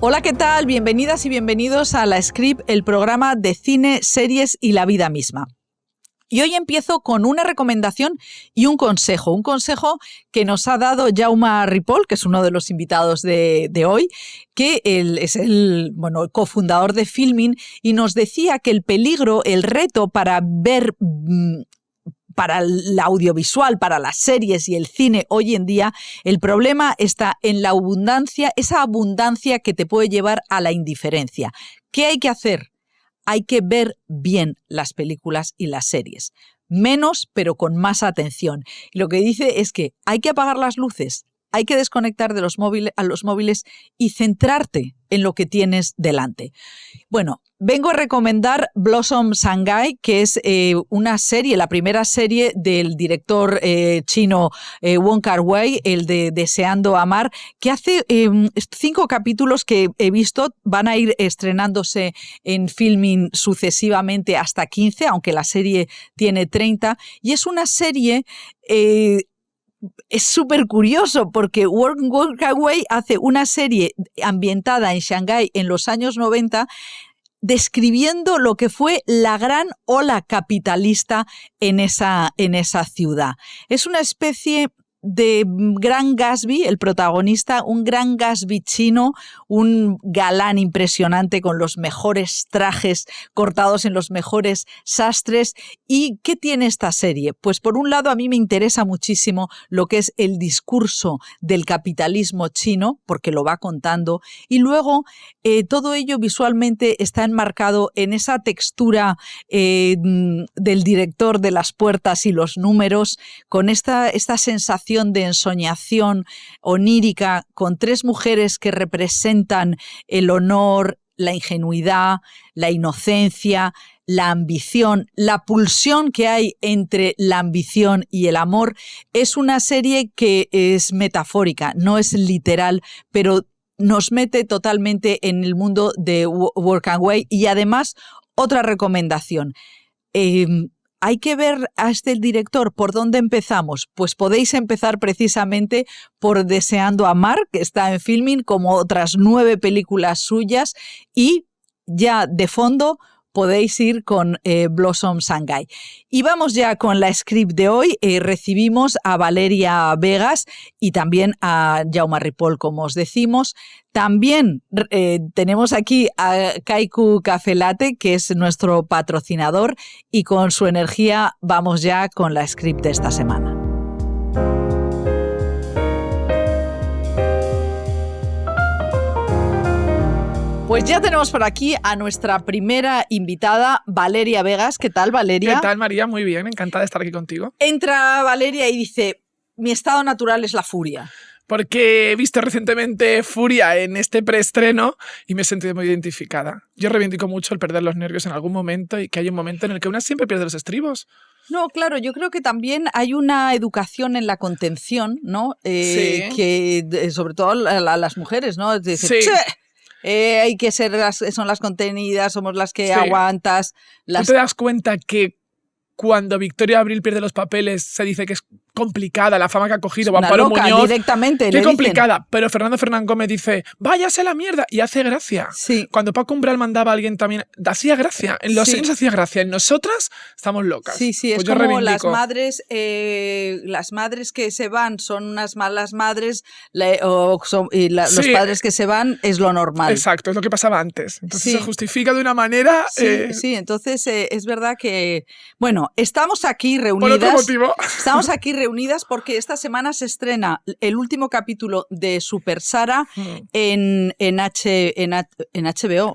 Hola, ¿qué tal? Bienvenidas y bienvenidos a La Script, el programa de cine, series y la vida misma. Y hoy empiezo con una recomendación y un consejo que nos ha dado Jaume Ripoll, que es uno de los invitados de hoy, que es el cofundador de Filmin, y nos decía que el peligro, el reto para ver... para el audiovisual, para las series y el cine hoy en día, el problema está en la abundancia, esa abundancia que te puede llevar a la indiferencia. ¿Qué hay que hacer? Hay que ver bien las películas y las series. Menos, pero con más atención. Y lo que dice es que hay que apagar las luces, hay que desconectar de los móviles y centrarte en lo que tienes delante. Bueno, vengo a recomendar Blossom Shanghai, que es una serie, la primera serie del director chino Wong Kar-wai, el de Deseando Amar, que hace 5 capítulos que he visto, van a ir estrenándose en Filmin sucesivamente hasta 15, aunque la serie tiene 30, y es una serie... es súper curioso porque Wong Kar-wai hace una serie ambientada en Shanghái en los años 90 describiendo lo que fue la gran ola capitalista en esa ciudad. Es una especie de Gran Gatsby, el protagonista, un Gran Gatsby chino, un galán impresionante con los mejores trajes cortados en los mejores sastres. ¿Y qué tiene esta serie? Pues por un lado a mí me interesa muchísimo lo que es el discurso del capitalismo chino, porque lo va contando, y luego todo ello visualmente está enmarcado en esa textura del director de las puertas y los números, con esta sensación de ensoñación onírica, con 3 mujeres que representan el honor, la ingenuidad, la inocencia, la ambición, la pulsión que hay entre la ambición y el amor. Es una serie que es metafórica, no es literal, pero nos mete totalmente en el mundo de Wong Kar-wai. Y además, otra recomendación. Hay que ver a este director. ¿Por dónde empezamos? Pues podéis empezar precisamente por Deseando Amar, que está en Filmin, como otras 9 películas suyas, y ya de fondo podéis ir con Blossom Shanghai. Y vamos ya con la script de hoy. Recibimos a Valeria Vegas y también a Jaume Ripoll, como os decimos. También tenemos aquí a Kaiku Café Latte, que es nuestro patrocinador, y con su energía vamos ya con la script de esta semana. Pues ya tenemos por aquí a nuestra primera invitada, Valeria Vegas. ¿Qué tal, Valeria? ¿Qué tal, María? Muy bien, encantada de estar aquí contigo. Entra Valeria y dice, mi estado natural es la furia. Porque he visto recientemente Furia en este preestreno y me he sentido muy identificada. Yo reivindico mucho el perder los nervios en algún momento y que hay un momento en el que una siempre pierde los estribos. No, claro, yo creo que también hay una educación en la contención, ¿no? Sí. Que sobre todo a las mujeres, ¿no? Dice, Sí. Hay que ser son las contenidas, somos las que Sí. aguantas. ¿Tú te das cuenta que cuando Victoria Abril pierde los papeles se dice que es complicada la fama que ha cogido? Una Amparo loca, Muñoz, directamente. qué le complicada. dicen. Pero Fernando Fernán Gómez dice, váyase a la mierda, y hace gracia. Sí. Cuando Paco Umbral mandaba a alguien también, hacía gracia. En los seres hacía gracia. En nosotras estamos locas. Sí, sí, Pues es yo como reivindico. las madres que se van son unas malas madres los Sí. padres que se van es lo normal. Exacto, es lo que pasaba antes. Entonces Sí. se justifica de una manera... Sí, entonces es verdad que... Bueno, estamos aquí reunidas... Por otro motivo. Estamos aquí reunidas porque esta semana se estrena el último capítulo de Super Sara en HBO.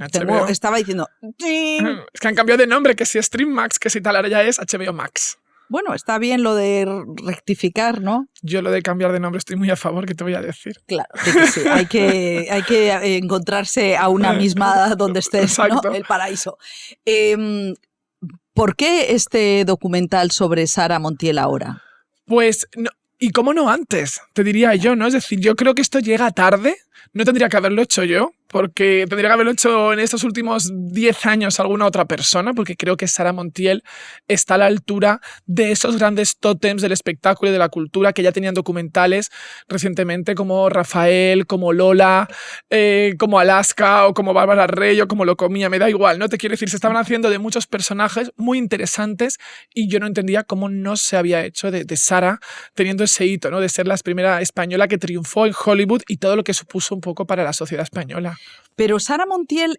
Estaba diciendo... Es que han cambiado de nombre, que si Stream Max, que si tal, ahora ya es HBO Max. Bueno, está bien lo de rectificar, ¿no? Yo lo de cambiar de nombre estoy muy a favor, ¿qué te voy a decir? Claro, que sí. Hay que encontrarse a una misma donde estés, ¿no? El paraíso. ¿Por qué este documental sobre Sara Montiel ahora? Pues, no, ¿y cómo no antes? Te diría yo, ¿no? Es decir, yo creo que esto llega tarde, no tendría que haberlo hecho yo, porque tendría que haberlo hecho en estos últimos 10 años alguna otra persona, porque creo que Sara Montiel está a la altura de esos grandes tótems del espectáculo y de la cultura que ya tenían documentales recientemente, como Rafael, como Lola, como Alaska, o como Bárbara Rey, o como Lo Comía, me da igual, ¿no? Te quiero decir, se estaban haciendo de muchos personajes muy interesantes y yo no entendía cómo no se había hecho de Sara teniendo ese hito, ¿no? De ser la primera española que triunfó en Hollywood y todo lo que supuso un poco para la sociedad española. Pero Sara Montiel,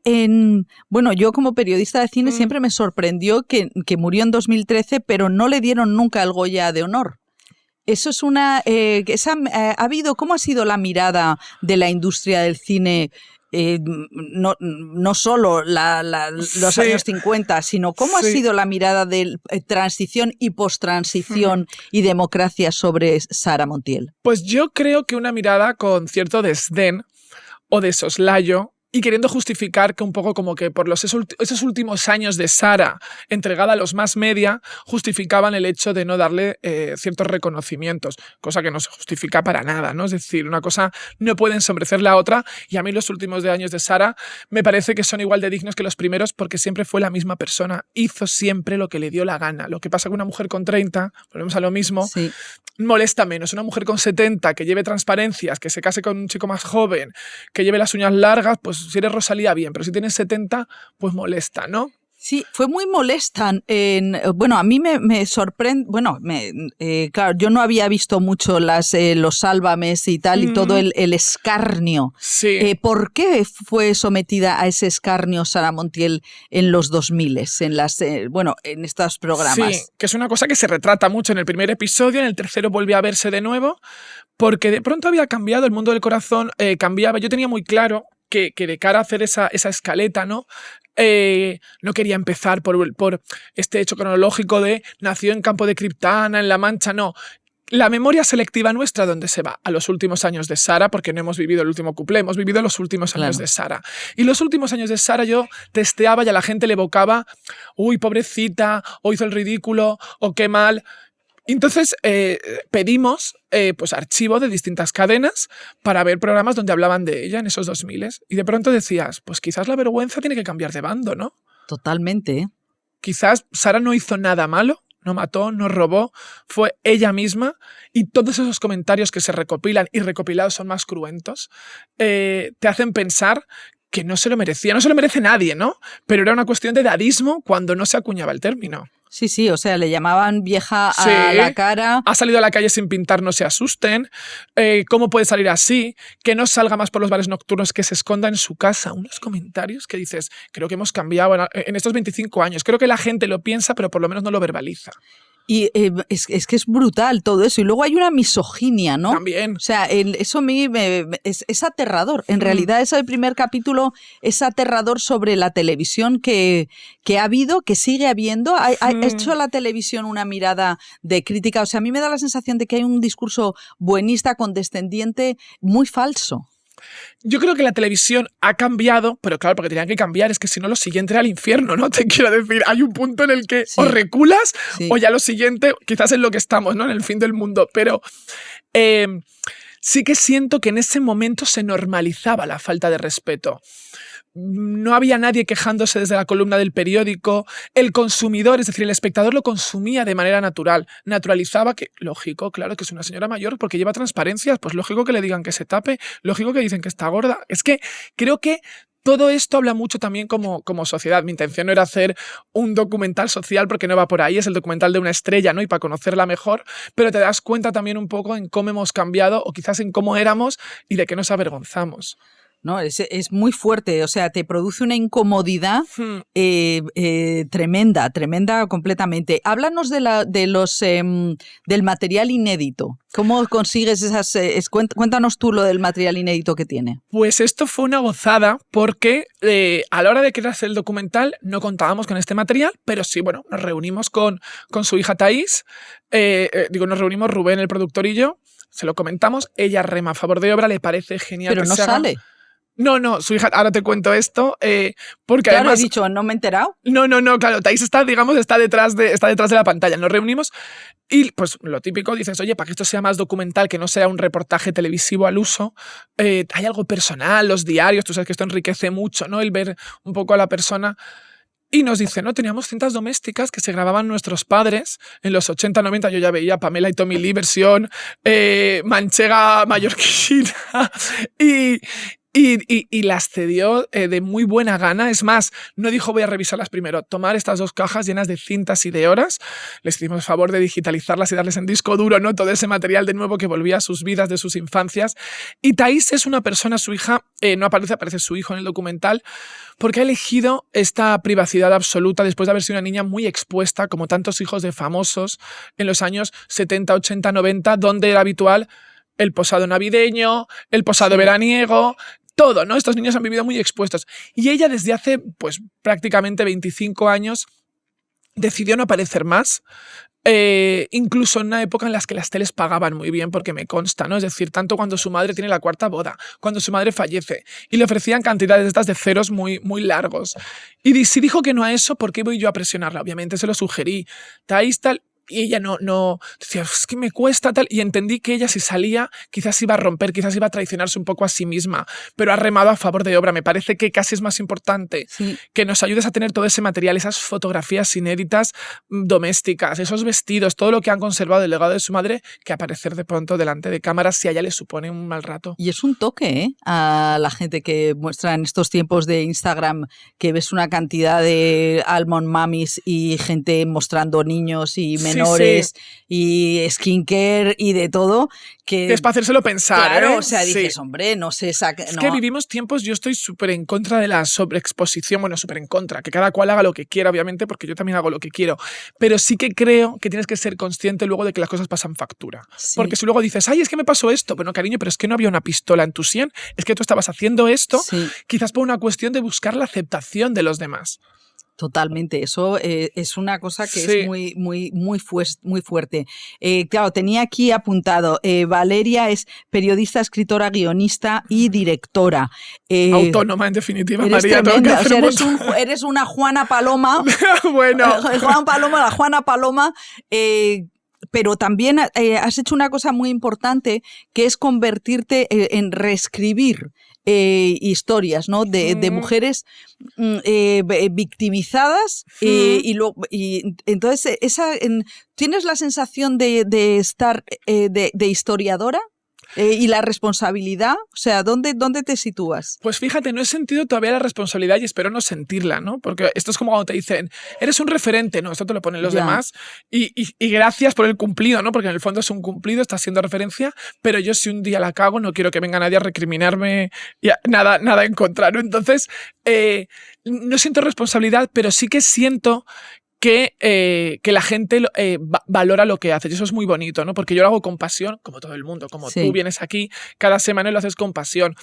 bueno, yo como periodista de cine siempre me sorprendió que murió en 2013, pero no le dieron nunca el Goya de honor. Eso es ¿cómo ha sido la mirada de la industria del cine? No solo los años 50, sino cómo ha sido la mirada de transición y post-transición y democracia sobre Sara Montiel. Pues yo creo que una mirada con cierto desdén o de soslayo, y queriendo justificar que un poco como que por esos últimos años de Sara entregada a los más media justificaban el hecho de no darle ciertos reconocimientos, cosa que no se justifica para nada, ¿no? Es decir, una cosa no puede ensombrecer la otra y a mí los últimos años de Sara me parece que son igual de dignos que los primeros porque siempre fue la misma persona, hizo siempre lo que le dio la gana. Lo que pasa con una mujer con 30, volvemos a lo mismo, sí, molesta menos. Una mujer con 70 que lleve transparencias, que se case con un chico más joven, que lleve las uñas largas, pues si eres Rosalía, bien, pero si tienes 70, pues molesta, ¿no? Sí, fue muy molesta. Bueno, a mí me sorprende. Bueno, claro, yo no había visto mucho los Sálvames y tal, y todo el escarnio. Sí. ¿Por qué fue sometida a ese escarnio Sara Montiel en los 2000, en estos programas? Sí, que es una cosa que se retrata mucho en el primer episodio, en el tercero vuelve a verse de nuevo, porque de pronto había cambiado, el mundo del corazón cambiaba. Yo tenía muy claro que de cara a hacer esa escaleta, ¿no? No quería empezar por este hecho cronológico de nació en Campo de Criptana, en La Mancha, no. La memoria selectiva nuestra, ¿dónde se va? A los últimos años de Sara, porque no hemos vivido el último cuplé, hemos vivido los últimos años de Sara. Y los últimos años de Sara yo testeaba y a la gente le evocaba, uy, pobrecita, o hizo el ridículo, o qué mal. Entonces pedimos pues archivo de distintas cadenas para ver programas donde hablaban de ella en esos 2000 y de pronto decías, pues quizás la vergüenza tiene que cambiar de bando, ¿no? Totalmente. Quizás Sara no hizo nada malo, no mató, no robó, fue ella misma y todos esos comentarios que se recopilan y recopilados son más cruentos, te hacen pensar que no se lo merecía, no se lo merece nadie, ¿no? Pero era una cuestión de dadismo cuando no se acuñaba el término. Sí, sí, o sea, le llamaban vieja a la cara. Ha salido a la calle sin pintar, no se asusten. ¿Cómo puede salir así? Que no salga más por los bares nocturnos, que se esconda en su casa. Unos comentarios que dices, creo que hemos cambiado en estos 25 años. Creo que la gente lo piensa, pero por lo menos no lo verbaliza. Y es que es brutal todo eso. Y luego hay una misoginia, ¿no? También. O sea, eso a mí es aterrador. En realidad, ese primer capítulo es aterrador sobre la televisión que ha habido, que sigue habiendo. Ha hecho la televisión una mirada de crítica. O sea, a mí me da la sensación de que hay un discurso buenista, condescendiente, muy falso. Yo creo que la televisión ha cambiado, pero claro, porque tenían que cambiar, es que si no lo siguiente era el infierno, ¿no? Te quiero decir, hay un punto en el que o reculas o ya lo siguiente, quizás en lo que estamos, ¿no? En el fin del mundo, pero sí que siento que en ese momento se normalizaba la falta de respeto. No había nadie quejándose desde la columna del periódico, el consumidor, es decir, el espectador lo consumía de manera natural, naturalizaba que, lógico, claro, que es una señora mayor porque lleva transparencias, pues lógico que le digan que se tape, lógico que dicen que está gorda. Es que creo que todo esto habla mucho también como sociedad. Mi intención no era hacer un documental social porque no va por ahí, es el documental de una estrella, ¿no? Y para conocerla mejor, pero te das cuenta también un poco en cómo hemos cambiado o quizás en cómo éramos y de qué nos avergonzamos. No, es muy fuerte, o sea, te produce una incomodidad tremenda completamente. Háblanos del material inédito. ¿Cómo consigues esas? Cuéntanos tú lo del material inédito que tiene. Pues esto fue una gozada porque a la hora de querer hacer el documental no contábamos con este material, pero sí, bueno, nos reunimos con su hija Thaís, nos reunimos Rubén, el productor y yo, se lo comentamos, ella rema a favor de obra, le parece genial. Pero que no se haga. sale. No, su hija, ahora te cuento esto, porque Claro, además... he dicho, no me he enterado. No, claro, Thais está detrás de la pantalla. Nos reunimos y, pues, lo típico, dices, oye, para que esto sea más documental, que no sea un reportaje televisivo al uso, hay algo personal, los diarios, tú sabes que esto enriquece mucho, ¿no? El ver un poco a la persona. Y nos dice, ¿no? Teníamos cintas domésticas que se grababan nuestros padres en los 80, 90. Yo ya veía Pamela y Tommy Lee versión manchega mallorquina. Y las cedió de muy buena gana. Es más, no dijo voy a revisarlas primero. Tomar estas 2 cajas llenas de cintas y de horas. Les hicimos el favor de digitalizarlas y darles en disco duro, ¿no? Todo ese material de nuevo que volvía a sus vidas de sus infancias. Y Thais es una persona, su hija, no aparece su hijo en el documental, porque ha elegido esta privacidad absoluta después de haber sido una niña muy expuesta, como tantos hijos de famosos en los años 70, 80, 90, donde era habitual el posado navideño, el posado veraniego, todo, ¿no? Estos niños han vivido muy expuestos. Y ella desde hace, pues, prácticamente 25 años decidió no aparecer más, incluso en una época en la que las teles pagaban muy bien, porque me consta, ¿no? Es decir, tanto cuando su madre tiene la 4ª boda, cuando su madre fallece, y le ofrecían cantidades de estas de ceros muy, muy largos. Y si dijo que no a eso, ¿por qué voy yo a presionarla? Obviamente se lo sugerí. Thais tal... Y ella no decía, es que me cuesta tal. Y entendí que ella, si salía, quizás iba a romper, quizás iba a traicionarse un poco a sí misma. Pero ha remado a favor de obra. Me parece que casi es más importante que nos ayudes a tener todo ese material, esas fotografías inéditas domésticas, esos vestidos, todo lo que han conservado del legado de su madre, que aparecer de pronto delante de cámaras si a ella le supone un mal rato. Y es un toque, a la gente que muestra en estos tiempos de Instagram, que ves una cantidad de almond mummies y gente mostrando niños y menores y skincare y de todo, que es para hacérselo pensar. Claro, o sea, dices, hombre, no se saca. Es que vivimos tiempos, yo estoy súper en contra de la sobreexposición, bueno, súper en contra, que cada cual haga lo que quiera, obviamente, porque yo también hago lo que quiero, pero sí que creo que tienes que ser consciente luego de que las cosas pasan factura. Porque si luego dices, ay, es que me pasó esto, bueno, cariño, pero es que no había una pistola en tu sien, es que tú estabas haciendo esto, quizás por una cuestión de buscar la aceptación de los demás. Totalmente, eso es una cosa que es muy fuerte. Claro, tenía aquí apuntado, Valeria es periodista, escritora, guionista y directora. Autónoma, en definitiva, eres María. Tremenda, o sea, eres una Juana Paloma. Bueno. La Juana Paloma. Pero también has hecho una cosa muy importante, que es convertirte en reescribir historias, ¿no? De mujeres victimizadas y entonces ¿tienes la sensación de estar de historiadora? ¿Y la responsabilidad? O sea, ¿dónde te sitúas? Pues fíjate, no he sentido todavía la responsabilidad y espero no sentirla, ¿no? Porque esto es como cuando te dicen, eres un referente, ¿no? Esto te lo ponen los demás y gracias por el cumplido, ¿no? Porque en el fondo es un cumplido, estás siendo referencia, pero yo si un día la cago no quiero que venga nadie a recriminarme y nada en contra, ¿no? Entonces, no siento responsabilidad, pero sí que siento que la gente valora lo que haces. Y eso es muy bonito, ¿no? Porque yo lo hago con pasión, como todo el mundo, como tú vienes aquí cada semana y lo haces con pasión.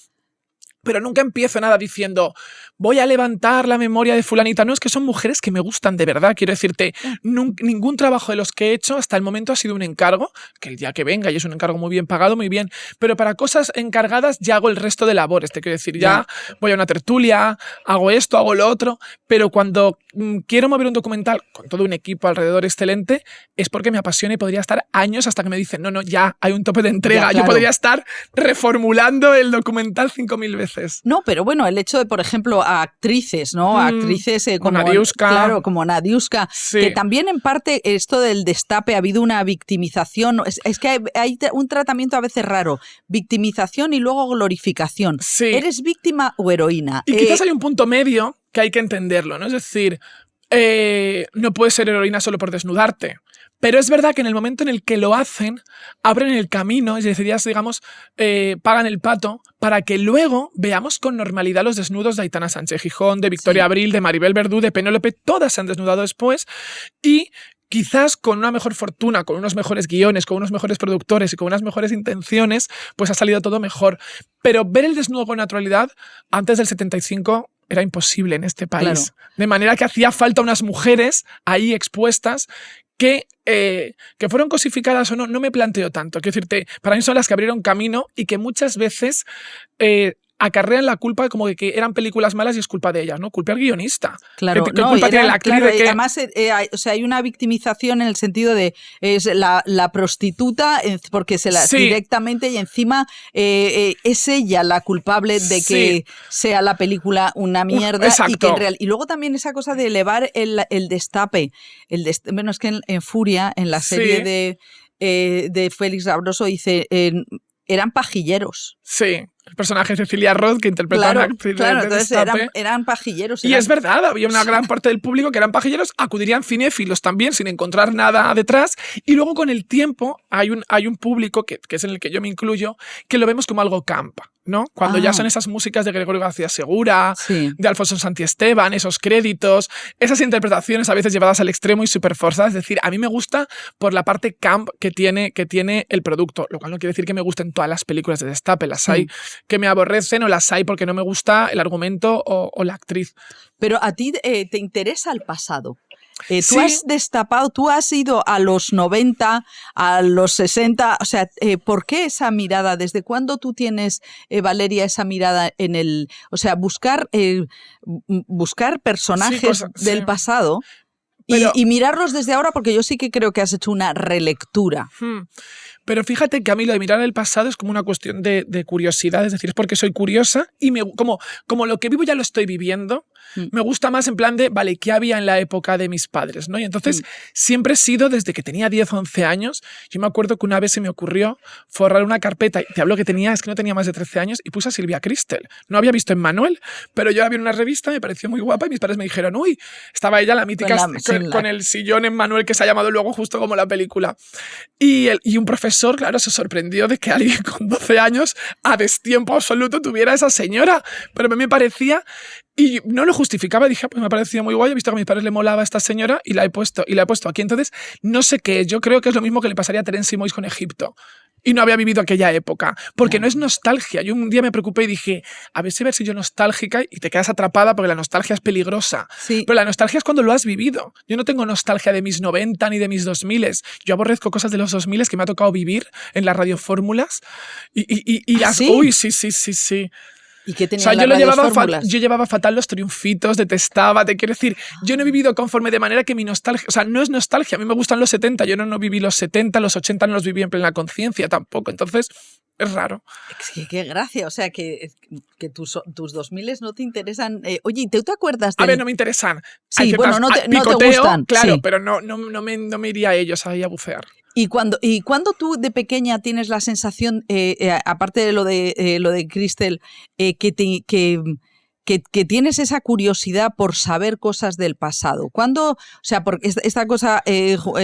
Pero nunca empiezo nada diciendo voy a levantar la memoria de fulanita. No, es que son mujeres que me gustan de verdad. Quiero decirte, ningún trabajo de los que he hecho hasta el momento ha sido un encargo, que el día que venga y es un encargo muy bien pagado, muy bien. Pero para cosas encargadas ya hago el resto de labores. Te quiero decir, ya voy a una tertulia, hago esto, hago lo otro. Pero cuando quiero mover un documental con todo un equipo alrededor excelente, es porque me apasiona y podría estar años hasta que me dicen, no, ya hay un tope de entrega. Claro. Yo podría estar reformulando el documental 5000 veces. No, pero bueno, el hecho de, por ejemplo, a actrices, ¿no? Actrices como Nadiuska. Claro, como Nadiuska, que también en parte esto del destape ha habido una victimización. Es que hay un tratamiento a veces raro. Victimización y luego glorificación. ¿Eres víctima o heroína? Y quizás hay un punto medio que hay que entenderlo, ¿no? Es decir, no puedes ser heroína solo por desnudarte. Pero es verdad que en el momento en el que lo hacen, abren el camino, es decir, ya digamos, pagan el pato para que luego veamos con normalidad los desnudos de Aitana Sánchez Gijón, de Victoria Abril, de Maribel Verdú, de Penélope, todas se han desnudado después y quizás con una mejor fortuna, con unos mejores guiones, con unos mejores productores y con unas mejores intenciones, pues ha salido todo mejor. Pero ver el desnudo con naturalidad antes del 75 era imposible en este país. Claro. De manera que hacía falta unas mujeres ahí expuestas que fueron cosificadas o no me planteo tanto. Quiero decirte, para mí son las que abrieron camino y que muchas veces Claro. acarrean la culpa como de que eran películas malas y es culpa de ellas, ¿no? Culpa al guionista. Claro, ¿Qué culpa tiene la actriz de que...? Además, o sea, hay una victimización en el sentido de es la prostituta porque se la directamente y encima es ella la culpable de que sea la película una mierda y que en real. Y luego también esa cosa de elevar el destape. Bueno, es que en Furia, en la serie de Félix Labroso, dice eran pajilleros. Sí. El personaje de Cecilia Roth, que interpretaba a una actriz de entonces destape. eran pajilleros. Y es verdad, había una gran parte del público que eran pajilleros, acudirían cinéfilos también sin encontrar nada detrás. Y luego con el tiempo hay un público, que es en el que yo me incluyo, que lo vemos como algo camp, ¿no? Cuando ya son esas músicas de Gregorio García Segura, de Alfonso Santiesteban, esos créditos, esas interpretaciones a veces llevadas al extremo y súper forzadas. Es decir, a mí me gusta por la parte camp que tiene el producto, lo cual no quiere decir que me gusten todas las películas de destape, las hay que me aborrecen o las hay porque no me gusta el argumento o la actriz. Pero a ti te interesa el pasado. Tú has destapado, tú has ido a los 90, a los 60, o sea, ¿por qué esa mirada? ¿Desde cuándo tú tienes, Valeria, esa mirada en el, o sea, buscar personajes del pasado y mirarlos desde ahora? Porque yo sí que creo que has hecho una relectura. Pero fíjate que a mí lo de mirar el pasado es como una cuestión de curiosidad, es decir, es porque soy curiosa y como lo que vivo ya lo estoy viviendo, me gusta más en plan de, vale, ¿qué había en la época de mis padres? ¿No? Y entonces siempre he sido, desde que tenía 10 o 11 años, yo me acuerdo que una vez se me ocurrió forrar una carpeta, y te hablo que es que no tenía más de 13 años, y puse a Silvia Cristel. No había visto Emmanuel, pero yo la vi en una revista, me pareció muy guapa y mis padres me dijeron, uy, estaba ella la mítica con el sillón Emmanuel que se ha llamado luego justo como la película. Y un profesor, claro, se sorprendió de que alguien con 12 años a destiempo absoluto tuviera a esa señora, pero a mí me parecía, y no lo justificaba, dije, pues me parecía muy guay, he visto que a mis padres le molaba a esta señora y la he puesto aquí. Entonces, no sé qué, yo creo que es lo mismo que le pasaría a Terence Moix con Egipto. Y no había vivido aquella época, porque no es nostalgia. Yo un día me preocupé y dije, a ver si yo nostálgica, y te quedas atrapada porque la nostalgia es peligrosa. Pero la nostalgia es cuando lo has vivido. Yo no tengo nostalgia de mis 90 ni de mis 2000. Yo aborrezco cosas de los 2000 que me ha tocado vivir en las radiofórmulas y las... ¿Sí? Uy, sí. ¿Y qué tenía yo llevaba fatal los triunfitos, detestaba, te quiero decir, yo no he vivido conforme de manera que mi nostalgia, o sea, no es nostalgia, a mí me gustan los 70, yo no viví los 70, los 80 no los viví en plena conciencia tampoco, entonces es raro. Es que qué gracia, o sea, que tus 2000 no te interesan. Oye, ¿tú te acuerdas de...? A ver, no me interesan. Sí, bueno, no te gustan. Claro, pero no me iría a ellos ahí a bucear. ¿Y cuando tú de pequeña tienes la sensación, aparte de lo de Cristel, que tienes esa curiosidad por saber cosas del pasado? ¿Cuándo, o sea, porque esta cosa,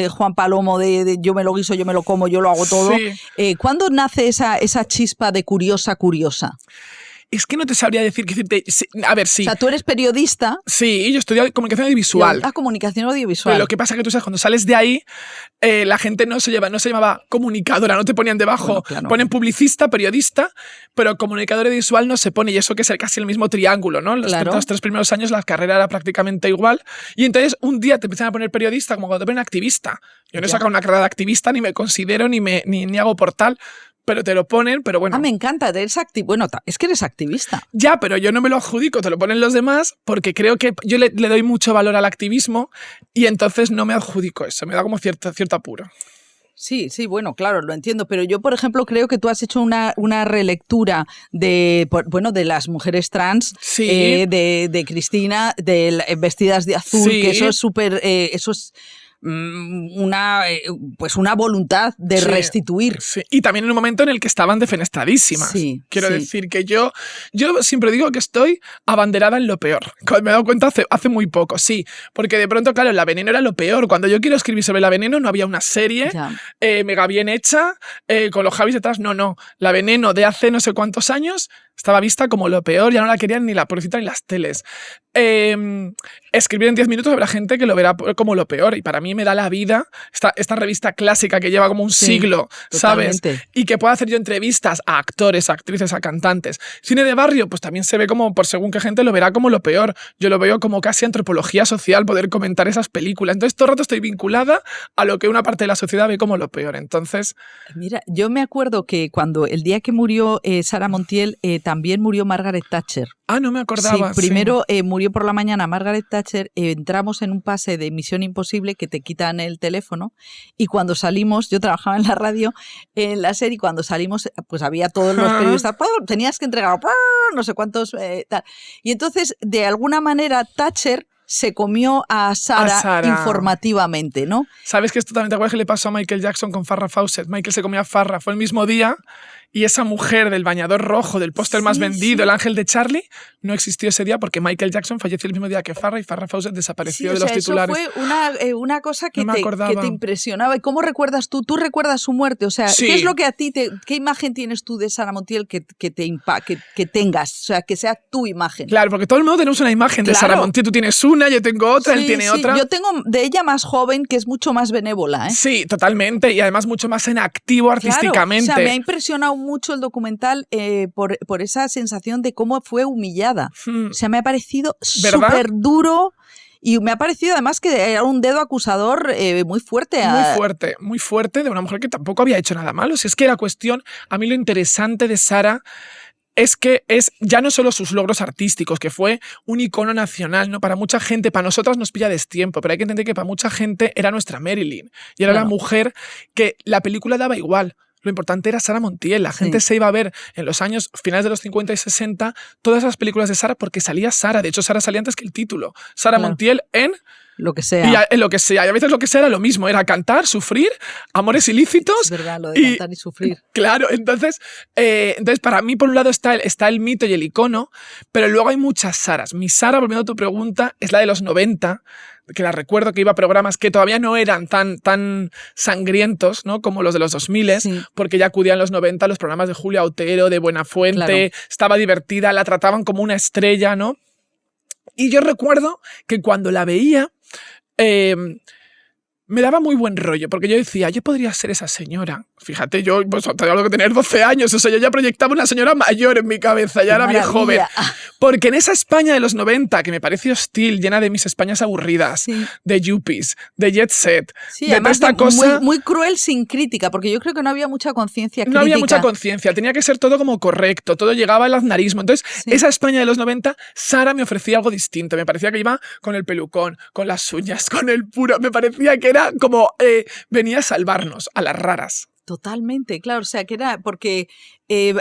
Juan Palomo, de yo me lo guiso, yo me lo como, yo lo hago todo, ¿cuándo nace esa chispa de curiosa? Es que no te sabría decir qué decirte. A ver, sí. O sea, tú eres periodista. Sí, yo estudié comunicación audiovisual. Comunicación audiovisual. Pero lo que pasa es que tú sabes, cuando sales de ahí, la gente no se llamaba comunicadora, no te ponían debajo. Bueno, claro. Ponen publicista, periodista, pero comunicador audiovisual no se pone, y eso que es casi el mismo triángulo, ¿no? Los 3 primeros años la carrera era prácticamente igual. Y entonces un día te empiezan a poner periodista como cuando te ponen activista. Yo no he sacado una carrera de activista, ni me considero, ni hago portal. Pero te lo ponen, pero bueno. Me encanta, bueno, es que eres activista. Ya, pero yo no me lo adjudico, te lo ponen los demás, porque creo que yo le doy mucho valor al activismo y entonces no me adjudico eso, me da como cierto apuro. Sí, bueno, claro, lo entiendo, pero yo, por ejemplo, creo que tú has hecho una relectura de las mujeres trans, de Cristina, vestidas de azul, que eso es súper, eso es... una voluntad de restituir. Sí. Y también en un momento en el que estaban defenestradísimas. Quiero decir que yo siempre digo que estoy abanderada en lo peor. Me he dado cuenta hace muy poco, porque de pronto, claro, La Veneno era lo peor. Cuando yo quiero escribir sobre La Veneno no había una serie mega bien hecha, con los Javis detrás, no. La Veneno de hace no sé cuántos años estaba vista como lo peor, ya no la querían ni la publicidad ni las teles. Escribir en 10 minutos habrá gente que lo verá como lo peor, y para mí me da la vida esta revista clásica que lleva como un siglo, ¿sabes? Y que pueda hacer yo entrevistas a actores, a actrices, a cantantes. Cine de barrio, pues también se ve como, por según qué gente lo verá como lo peor. Yo lo veo como casi antropología social, poder comentar esas películas. Entonces todo el rato estoy vinculada a lo que una parte de la sociedad ve como lo peor. Entonces... Mira, yo me acuerdo que el día que murió Sara Montiel, también murió Margaret Thatcher. Ah, no me acordaba. Sí, primero murió por la mañana Margaret Thatcher, entramos en un pase de Misión Imposible que te quitan el teléfono y cuando salimos, yo trabajaba en la radio, en la serie, cuando salimos pues había todos los periodistas, tenías que entregar no sé cuántos, tal. Y entonces, de alguna manera, Thatcher se comió a Sarah informativamente, ¿no? ¿Sabes que esto también te acuerdas que le pasó a Michael Jackson con Farrah Fawcett? Michael se comió a Farrah, fue el mismo día y esa mujer del bañador rojo, del póster más vendido, el ángel de Charlie, no existió ese día porque Michael Jackson falleció el mismo día que Farrah y Farrah Fawcett desapareció de los titulares. Eso fue una cosa que te impresionaba. ¿Y cómo recuerdas tú? ¿Tú recuerdas su muerte? O sea, ¿qué es lo que a ti qué imagen tienes tú de Sarah Montiel que tengas? O sea, que sea tu imagen. Claro, porque todo el mundo tenemos una imagen de Sarah Montiel. Tú tienes una, yo tengo otra, él tiene otra. Yo tengo de ella más joven, que es mucho más benévola, ¿eh? Sí, totalmente. Y además mucho más en activo artísticamente. Claro, o sea, me ha impresionado mucho el documental por esa sensación de cómo fue humillada. O sea, me ha parecido súper duro. Y me ha parecido además que era un dedo acusador muy fuerte. Muy fuerte de una mujer que tampoco había hecho nada malo. Si es que la cuestión, a mí lo interesante de Sarah es que es ya no solo sus logros artísticos, que fue un icono nacional, ¿no? Para mucha gente, para nosotras nos pilla destiempo, pero hay que entender que para mucha gente era nuestra Marilyn. Y era la mujer que la película daba igual. Lo importante era Sarah Montiel. La gente se iba a ver en los años finales de los 50 y 60 todas esas películas de Sarah porque salía Sarah. De hecho, Sarah salía antes que el título. Sarah Montiel en... Lo que sea. Y en lo que sea. Y a veces lo que sea era lo mismo. Era cantar, sufrir, amores ilícitos. Es verdad, lo de cantar y sufrir. Claro, entonces para mí, por un lado, está el mito y el icono, pero luego hay muchas Sarahs. Mi Sarah, volviendo a tu pregunta, es la de los 90, que la recuerdo que iba a programas que todavía no eran tan sangrientos, ¿no? Como los de los 2000, porque ya acudían en los 90 a los programas de Julia Otero, de Buenafuente, estaba divertida, la trataban como una estrella, ¿no? Y yo recuerdo que cuando la veía, me daba muy buen rollo, porque yo decía, yo podría ser esa señora. Fíjate, yo pues, tengo que tener 12 años, o sea, yo ya proyectaba una señora mayor en mi cabeza, ya era bien joven. Porque en esa España de los 90, que me parece hostil, llena de mis Españas aburridas, de yuppies, de jet set, de toda esta cosa... Muy cruel sin crítica, porque yo creo que no había mucha conciencia crítica. No había mucha conciencia, tenía que ser todo como correcto, todo llegaba al aznarismo. Entonces, esa España de los 90, Sarah me ofrecía algo distinto. Me parecía que iba con el pelucón, con las uñas, con el puro... Me parecía que era como venía a salvarnos, a las raras. Totalmente, claro, o sea, que era porque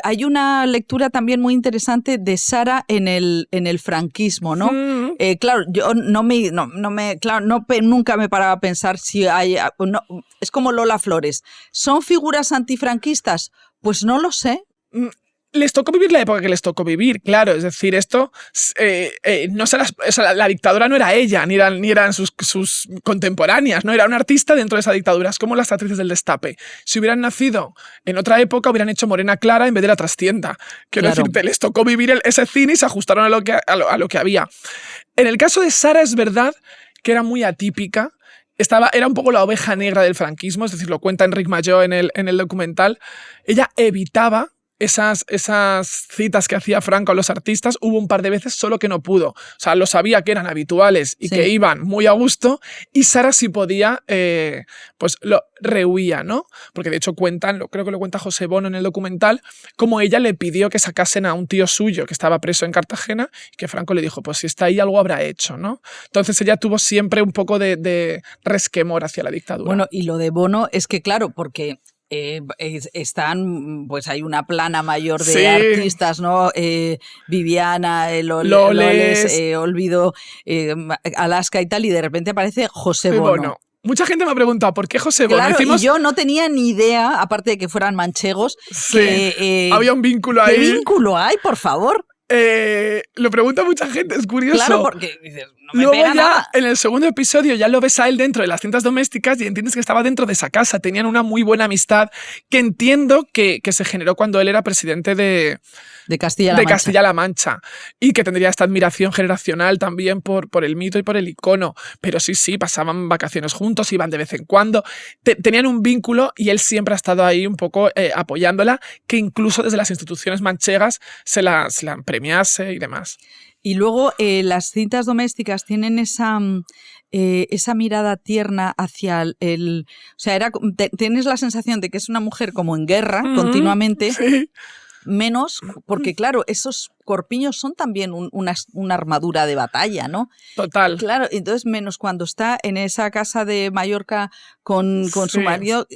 hay una lectura también muy interesante de Sarah en el franquismo, ¿no? Claro, yo nunca me paraba a pensar si hay, no, es como Lola Flores, ¿son figuras antifranquistas? Pues no lo sé. Les tocó vivir la época que les tocó vivir, claro. Es decir, esto no se la dictadura no era ella, ni eran sus contemporáneas, no era una artista dentro de esa dictadura. Es como las actrices del Destape. Si hubieran nacido en otra época, hubieran hecho Morena Clara en vez de La Trastienda. Quiero decirte, les tocó vivir ese cine y se ajustaron a lo que había. En el caso de Sarah es verdad que era muy atípica. Era un poco la oveja negra del franquismo, es decir, lo cuenta Enric Majó en el documental. Ella evitaba esas citas que hacía Franco a los artistas. Hubo un par de veces solo que no pudo. O sea, lo sabía que eran habituales y que iban muy a gusto, y Sarah sí podía, pues lo rehuía, ¿no? Porque de hecho creo que lo cuenta José Bono en el documental, como ella le pidió que sacasen a un tío suyo que estaba preso en Cartagena y que Franco le dijo, pues si está ahí algo habrá hecho, ¿no? Entonces ella tuvo siempre un poco de resquemor hacia la dictadura. Bueno, y lo de Bono es que claro, porque... pues hay una plana mayor de artistas, ¿no? Viviana, Loles, Olvido, Alaska y tal, y de repente aparece José Bono. Mucha gente me ha preguntado ¿por qué José Bono? Claro, y yo no tenía ni idea, aparte de que fueran manchegos, que, había un vínculo ahí. ¿Qué vínculo hay, por favor? Lo pregunta mucha gente, es curioso. Claro, porque dices, no me luego pega ya nada. En el segundo episodio ya lo ves a él dentro de las cintas domésticas y entiendes que estaba dentro de esa casa. Tenían una muy buena amistad que entiendo que se generó cuando él era presidente de Castilla-La Mancha, y que tendría esta admiración generacional también por el mito y por el icono. Pero sí, pasaban vacaciones juntos, iban de vez en cuando, tenían un vínculo, y él siempre ha estado ahí un poco apoyándola, que incluso desde las instituciones manchegas se la premiase y demás. Y luego las cintas domésticas tienen esa mirada tierna hacia o sea, tienes la sensación de que es una mujer como en guerra continuamente. Sí. menos, porque claro, esos corpiños son también una armadura de batalla, ¿no? Total. Claro, entonces menos cuando está en esa casa de Mallorca con su marido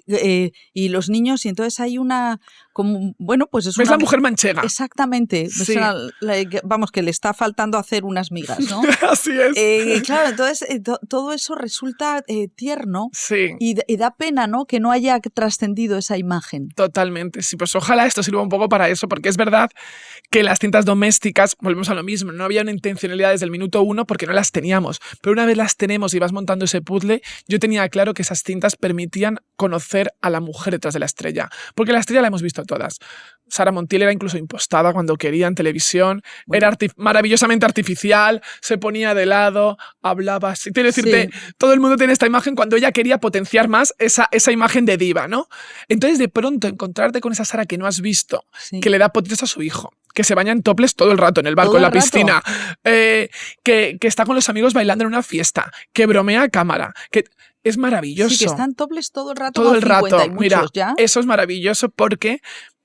y los niños, y entonces hay una, como, bueno, pues es la mujer manchega. Exactamente. Sí. Vamos, que le está faltando hacer unas migas, ¿no? Así es. Claro, entonces todo eso resulta tierno, sí. y da pena, ¿no?, que no haya trascendido esa imagen. Totalmente. Sí, pues ojalá esto sirva un poco para eso, porque es verdad que las cintas domésticas, volvemos a lo mismo, no había una intencionalidad desde el minuto 1 porque no las teníamos, pero una vez las tenemos y vas montando ese puzzle, yo tenía claro que esas cintas permitían conocer a la mujer detrás de la estrella, porque la estrella la hemos visto todas. Sara Montiel era incluso impostada cuando quería en televisión, bueno, era maravillosamente artificial, se ponía de lado, hablaba así. Quiero decirte, todo el mundo tiene esta imagen cuando ella quería potenciar más esa imagen de diva, ¿no? Entonces, de pronto, encontrarte con esa Sara que no has visto, que le da potitos a su hijo, que se baña en topless todo el rato, en el barco, en la piscina, que está con los amigos bailando en una fiesta, que bromea a cámara, que es maravilloso. Sí, que están topless todo el rato. Todo el rato. Mira, ¿ya? Eso es maravilloso porque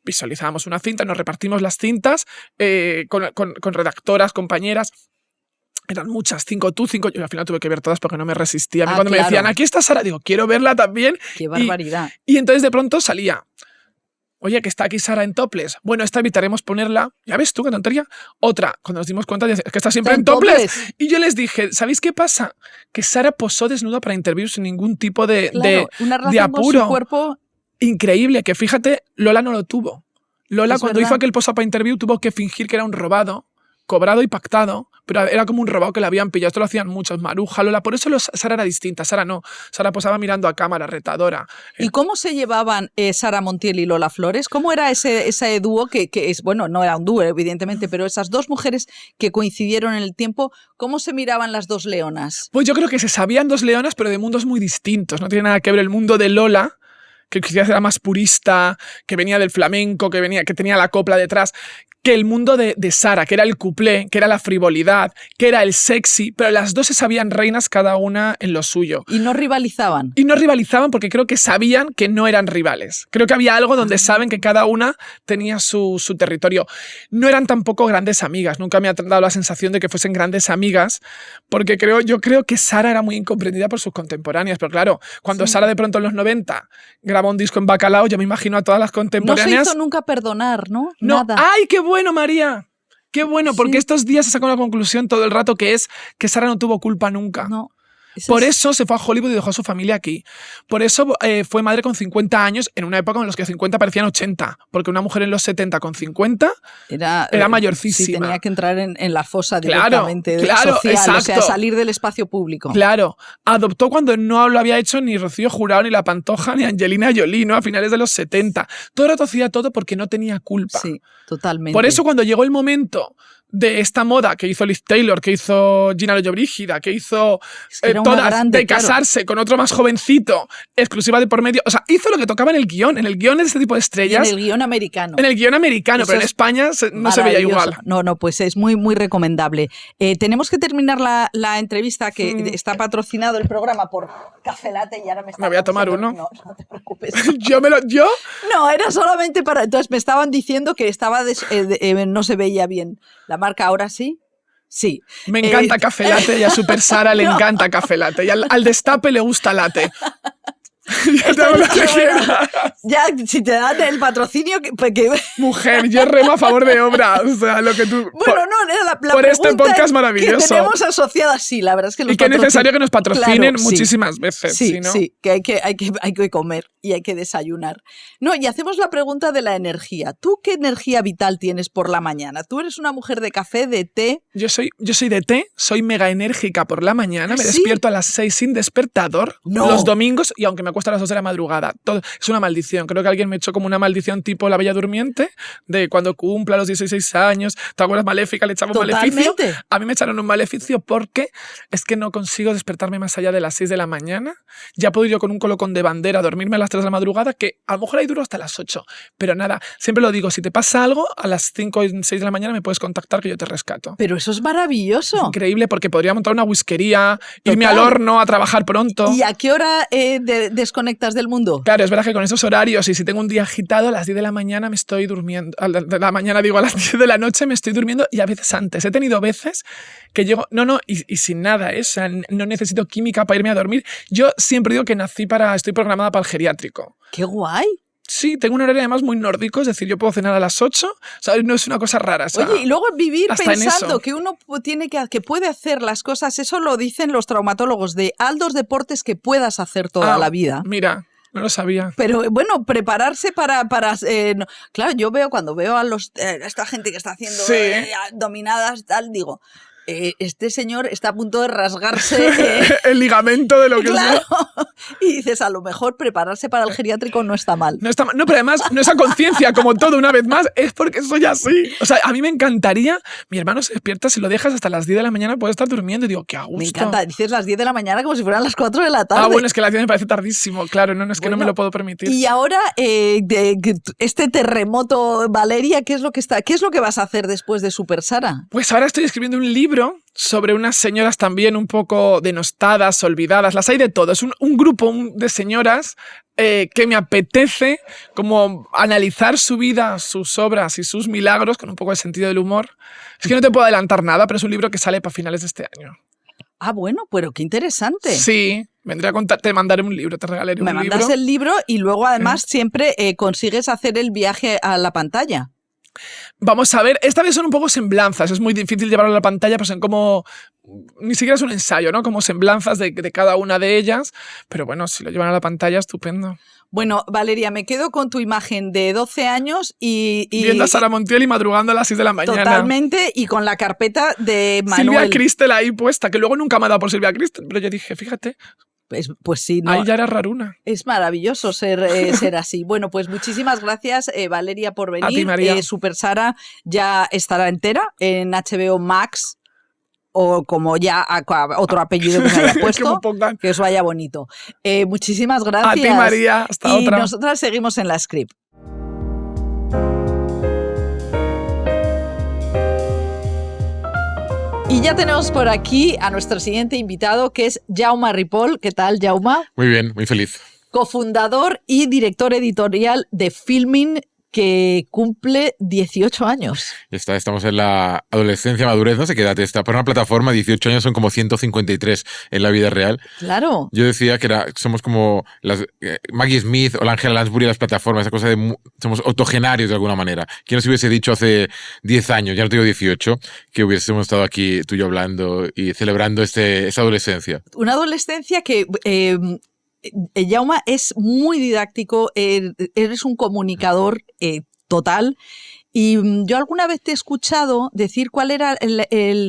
visualizábamos una cinta, nos repartimos las cintas con redactoras, compañeras. Eran muchas, 5 tú, 5 yo. Al final tuve que ver todas porque no me resistía. A mí cuando me decían, aquí está Sara, digo, quiero verla también. ¡Qué barbaridad! Y entonces de pronto salía, oye, que está aquí Sara en topless. Bueno, esta evitaremos ponerla. Ya ves tú, qué tontería. Otra, cuando nos dimos cuenta, es que está siempre en topless. Y yo les dije, ¿sabéis qué pasa? Que Sara posó desnuda para interviews sin ningún tipo de apuro. Con su cuerpo. Increíble, que fíjate, Lola no lo tuvo. Lola, cuando hizo aquel posa para interview, tuvo que fingir que era un robado, cobrado y pactado, pero era como un robado que le habían pillado. Esto lo hacían muchos, Maruja, Lola. Por eso Sara era distinta. Sara no. Sara posaba mirando a cámara, retadora. ¿Y cómo se llevaban Sara Montiel y Lola Flores? ¿Cómo era ese dúo que es, bueno, no era un dúo, evidentemente, pero esas dos mujeres que coincidieron en el tiempo, ¿cómo se miraban las dos leonas? Pues yo creo que se sabían dos leonas, pero de mundos muy distintos. No tiene nada que ver el mundo de Lola, que quizás era más purista, que venía del flamenco, que tenía la copla detrás, que el mundo de Sara, que era el cuplé, que era la frivolidad, que era el sexy, pero las dos se sabían reinas cada una en lo suyo. ¿Y no rivalizaban? Y no rivalizaban porque creo que sabían que no eran rivales. Creo que había algo donde saben que cada una tenía su territorio. No eran tampoco grandes amigas, nunca me ha dado la sensación de que fuesen grandes amigas, porque yo creo que Sara era muy incomprendida por sus contemporáneas, pero claro, cuando Sara de pronto en los 90 grabó un disco en Bacalao, yo me imagino a todas las contemporáneas... No se hizo nunca perdonar, ¿no? Nada. ¡Ay, qué bueno, María! ¡Qué bueno! Porque estos días se sacó la conclusión todo el rato que es que Sara no tuvo culpa nunca. No. Por eso se fue a Hollywood y dejó a su familia aquí. Por eso fue madre con 50 años, en una época en la que 50 parecían 80. Porque una mujer en los 70 con 50 era mayorcísima. Sí, tenía que entrar en la fosa directamente claro, social, exacto. O sea, salir del espacio público. Claro. Adoptó cuando no lo había hecho ni Rocío Jurado, ni La Pantoja, ni Angelina Jolie, ¿no? A finales de los 70. Todo el rato hacía todo porque no tenía culpa. Sí, totalmente. Por eso cuando llegó el momento de esta moda que hizo Liz Taylor, que hizo Gina Lollobrigida, que hizo todas grande, de casarse con otro más jovencito, exclusiva de por medio. O sea, hizo lo que tocaba en el guión. En el guión de este tipo de estrellas. Y en el guión americano. En el guión americano, eso pero en España no se veía igual. No, pues es muy, muy recomendable. Tenemos que terminar la entrevista, que está patrocinado el programa por Café Latte y ahora me voy a tomar uno. No te preocupes. ¿Yo? No, era solamente para... Entonces me estaban diciendo que no se veía bien. La marca ahora sí. Sí. Me encanta Café Latte y a Super Sara le encanta Café Latte. Y al Destape le gusta latte. Ya, si te dan el patrocinio... Mujer, yo remo a favor de obra. O sea, lo que tú... Bueno, no, era la por este podcast maravilloso. Que tenemos asociada, sí, la verdad es que... Y que es necesario que nos patrocinen muchísimas veces. Sí, ¿no? sí, que hay que comer y hay que desayunar. No, y hacemos la pregunta de la energía. ¿Tú qué energía vital tienes por la mañana? ¿Tú eres una mujer de café, de té? Yo soy de té, soy mega enérgica por la mañana, me despierto a las 6 sin despertador, los domingos, y aunque me acuesto a las 2 de la madrugada. Todo, es una maldición. Creo que alguien me echó como una maldición tipo La Bella Durmiente, de cuando cumpla los 16 años, ¿te acuerdas? Maléfica, le echaba un maleficio. A mí me echaron un maleficio porque es que no consigo despertarme más allá de las 6 de la mañana. Ya puedo ir yo con un colocón de bandera a dormirme a las 3 de la madrugada, que a lo mejor ahí duro hasta las 8. Pero nada, siempre lo digo, si te pasa algo, a las 5 y 6 de la mañana me puedes contactar que yo te rescato. Pero eso es maravilloso. Es increíble porque podría montar una whiskería, irme al horno a trabajar pronto. ¿Y a qué hora desconectas del mundo? Claro, es verdad que con esos horarios, y si tengo un día agitado, a las 10 de la mañana me estoy durmiendo. A las 10 de la noche me estoy durmiendo, y a veces antes. He tenido veces que llego, y sin nada, ¿eh? O sea, no necesito química para irme a dormir. Yo siempre digo que estoy programada para el geriátrico. ¡Qué guay! Sí, tengo un horario además muy nórdico, es decir, yo puedo cenar a las 8, ¿sabes? No es una cosa rara. O sea, oye, y luego vivir pensando eso. que uno que puede hacer las cosas, eso lo dicen los traumatólogos, de haz dos deportes que puedas hacer toda la vida. Mira, no lo sabía. Pero bueno, prepararse para no. Claro, yo cuando veo a esta gente que está haciendo dominadas, tal, digo, este señor está a punto de rasgarse el ligamento de lo que claro. Y dices, a lo mejor prepararse para el geriátrico no está mal. No está mal. No, pero además, no esa conciencia, como todo, una vez más, es porque soy así. O sea, a mí me encantaría, mi hermano se despierta, si lo dejas hasta las 10 de la mañana, puede estar durmiendo, y digo, qué a gusto. Me encanta, dices las 10 de la mañana como si fueran las 4 de la tarde. Bueno, es que las 10 me parece tardísimo, claro, no es que no me lo puedo permitir. Y ahora, este terremoto, Valeria, ¿qué es lo que vas a hacer después de Super Sara? Pues ahora estoy escribiendo un libro sobre unas señoras también un poco denostadas, olvidadas, las hay de todo, es un grupo de señoras que me apetece como analizar su vida, sus obras y sus milagros con un poco de sentido del humor. Es que no te puedo adelantar nada, pero es un libro que sale para finales de este año. Ah, bueno, pero qué interesante. Sí, vendré a contarte, te mandaré un libro, te regalaré un libro. Me mandas el libro y luego además siempre consigues hacer el viaje a la pantalla. Vamos a ver, esta vez son un poco semblanzas, es muy difícil llevarlo a la pantalla, pues son como, ni siquiera es un ensayo, ¿no? Como semblanzas de cada una de ellas, pero bueno, si lo llevan a la pantalla, estupendo. Bueno, Valeria, me quedo con tu imagen de 12 años y viendo a Sara Montiel y madrugando a las 6 de la mañana. Totalmente, y con la carpeta de Manuel. Silvia Cristel ahí puesta, que luego nunca me ha dado por Silvia Cristel, pero yo dije, fíjate. Pues sí, no. Ahí ya era raruna. Es maravilloso ser así. Bueno, pues muchísimas gracias, Valeria, por venir. A ti, María. Super Sara ya estará entera en HBO Max, o como ya otro apellido que se haya puesto, que os vaya bonito. Muchísimas gracias. A ti, María. Hasta otra. Y nosotras seguimos en la Script. Y ya tenemos por aquí a nuestro siguiente invitado, que es Jaume Ripoll. ¿Qué tal, Jaume? Muy bien, muy feliz. Cofundador y director editorial de Filmin, que cumple 18 años. Ya está, estamos en la adolescencia, madurez, no sé qué edad está. Para una plataforma, 18 años son como 153 en la vida real. Claro. Yo decía que somos como las Maggie Smith o la Angela Lansbury de las plataformas, esa cosa de somos octogenarios de alguna manera. ¿Quién nos hubiese dicho hace 10 años, ya no te digo 18, que hubiésemos estado aquí tú y yo hablando y celebrando esa adolescencia? Una adolescencia que... Jaume es muy didáctico, eres un comunicador total, y yo alguna vez te he escuchado decir cuál era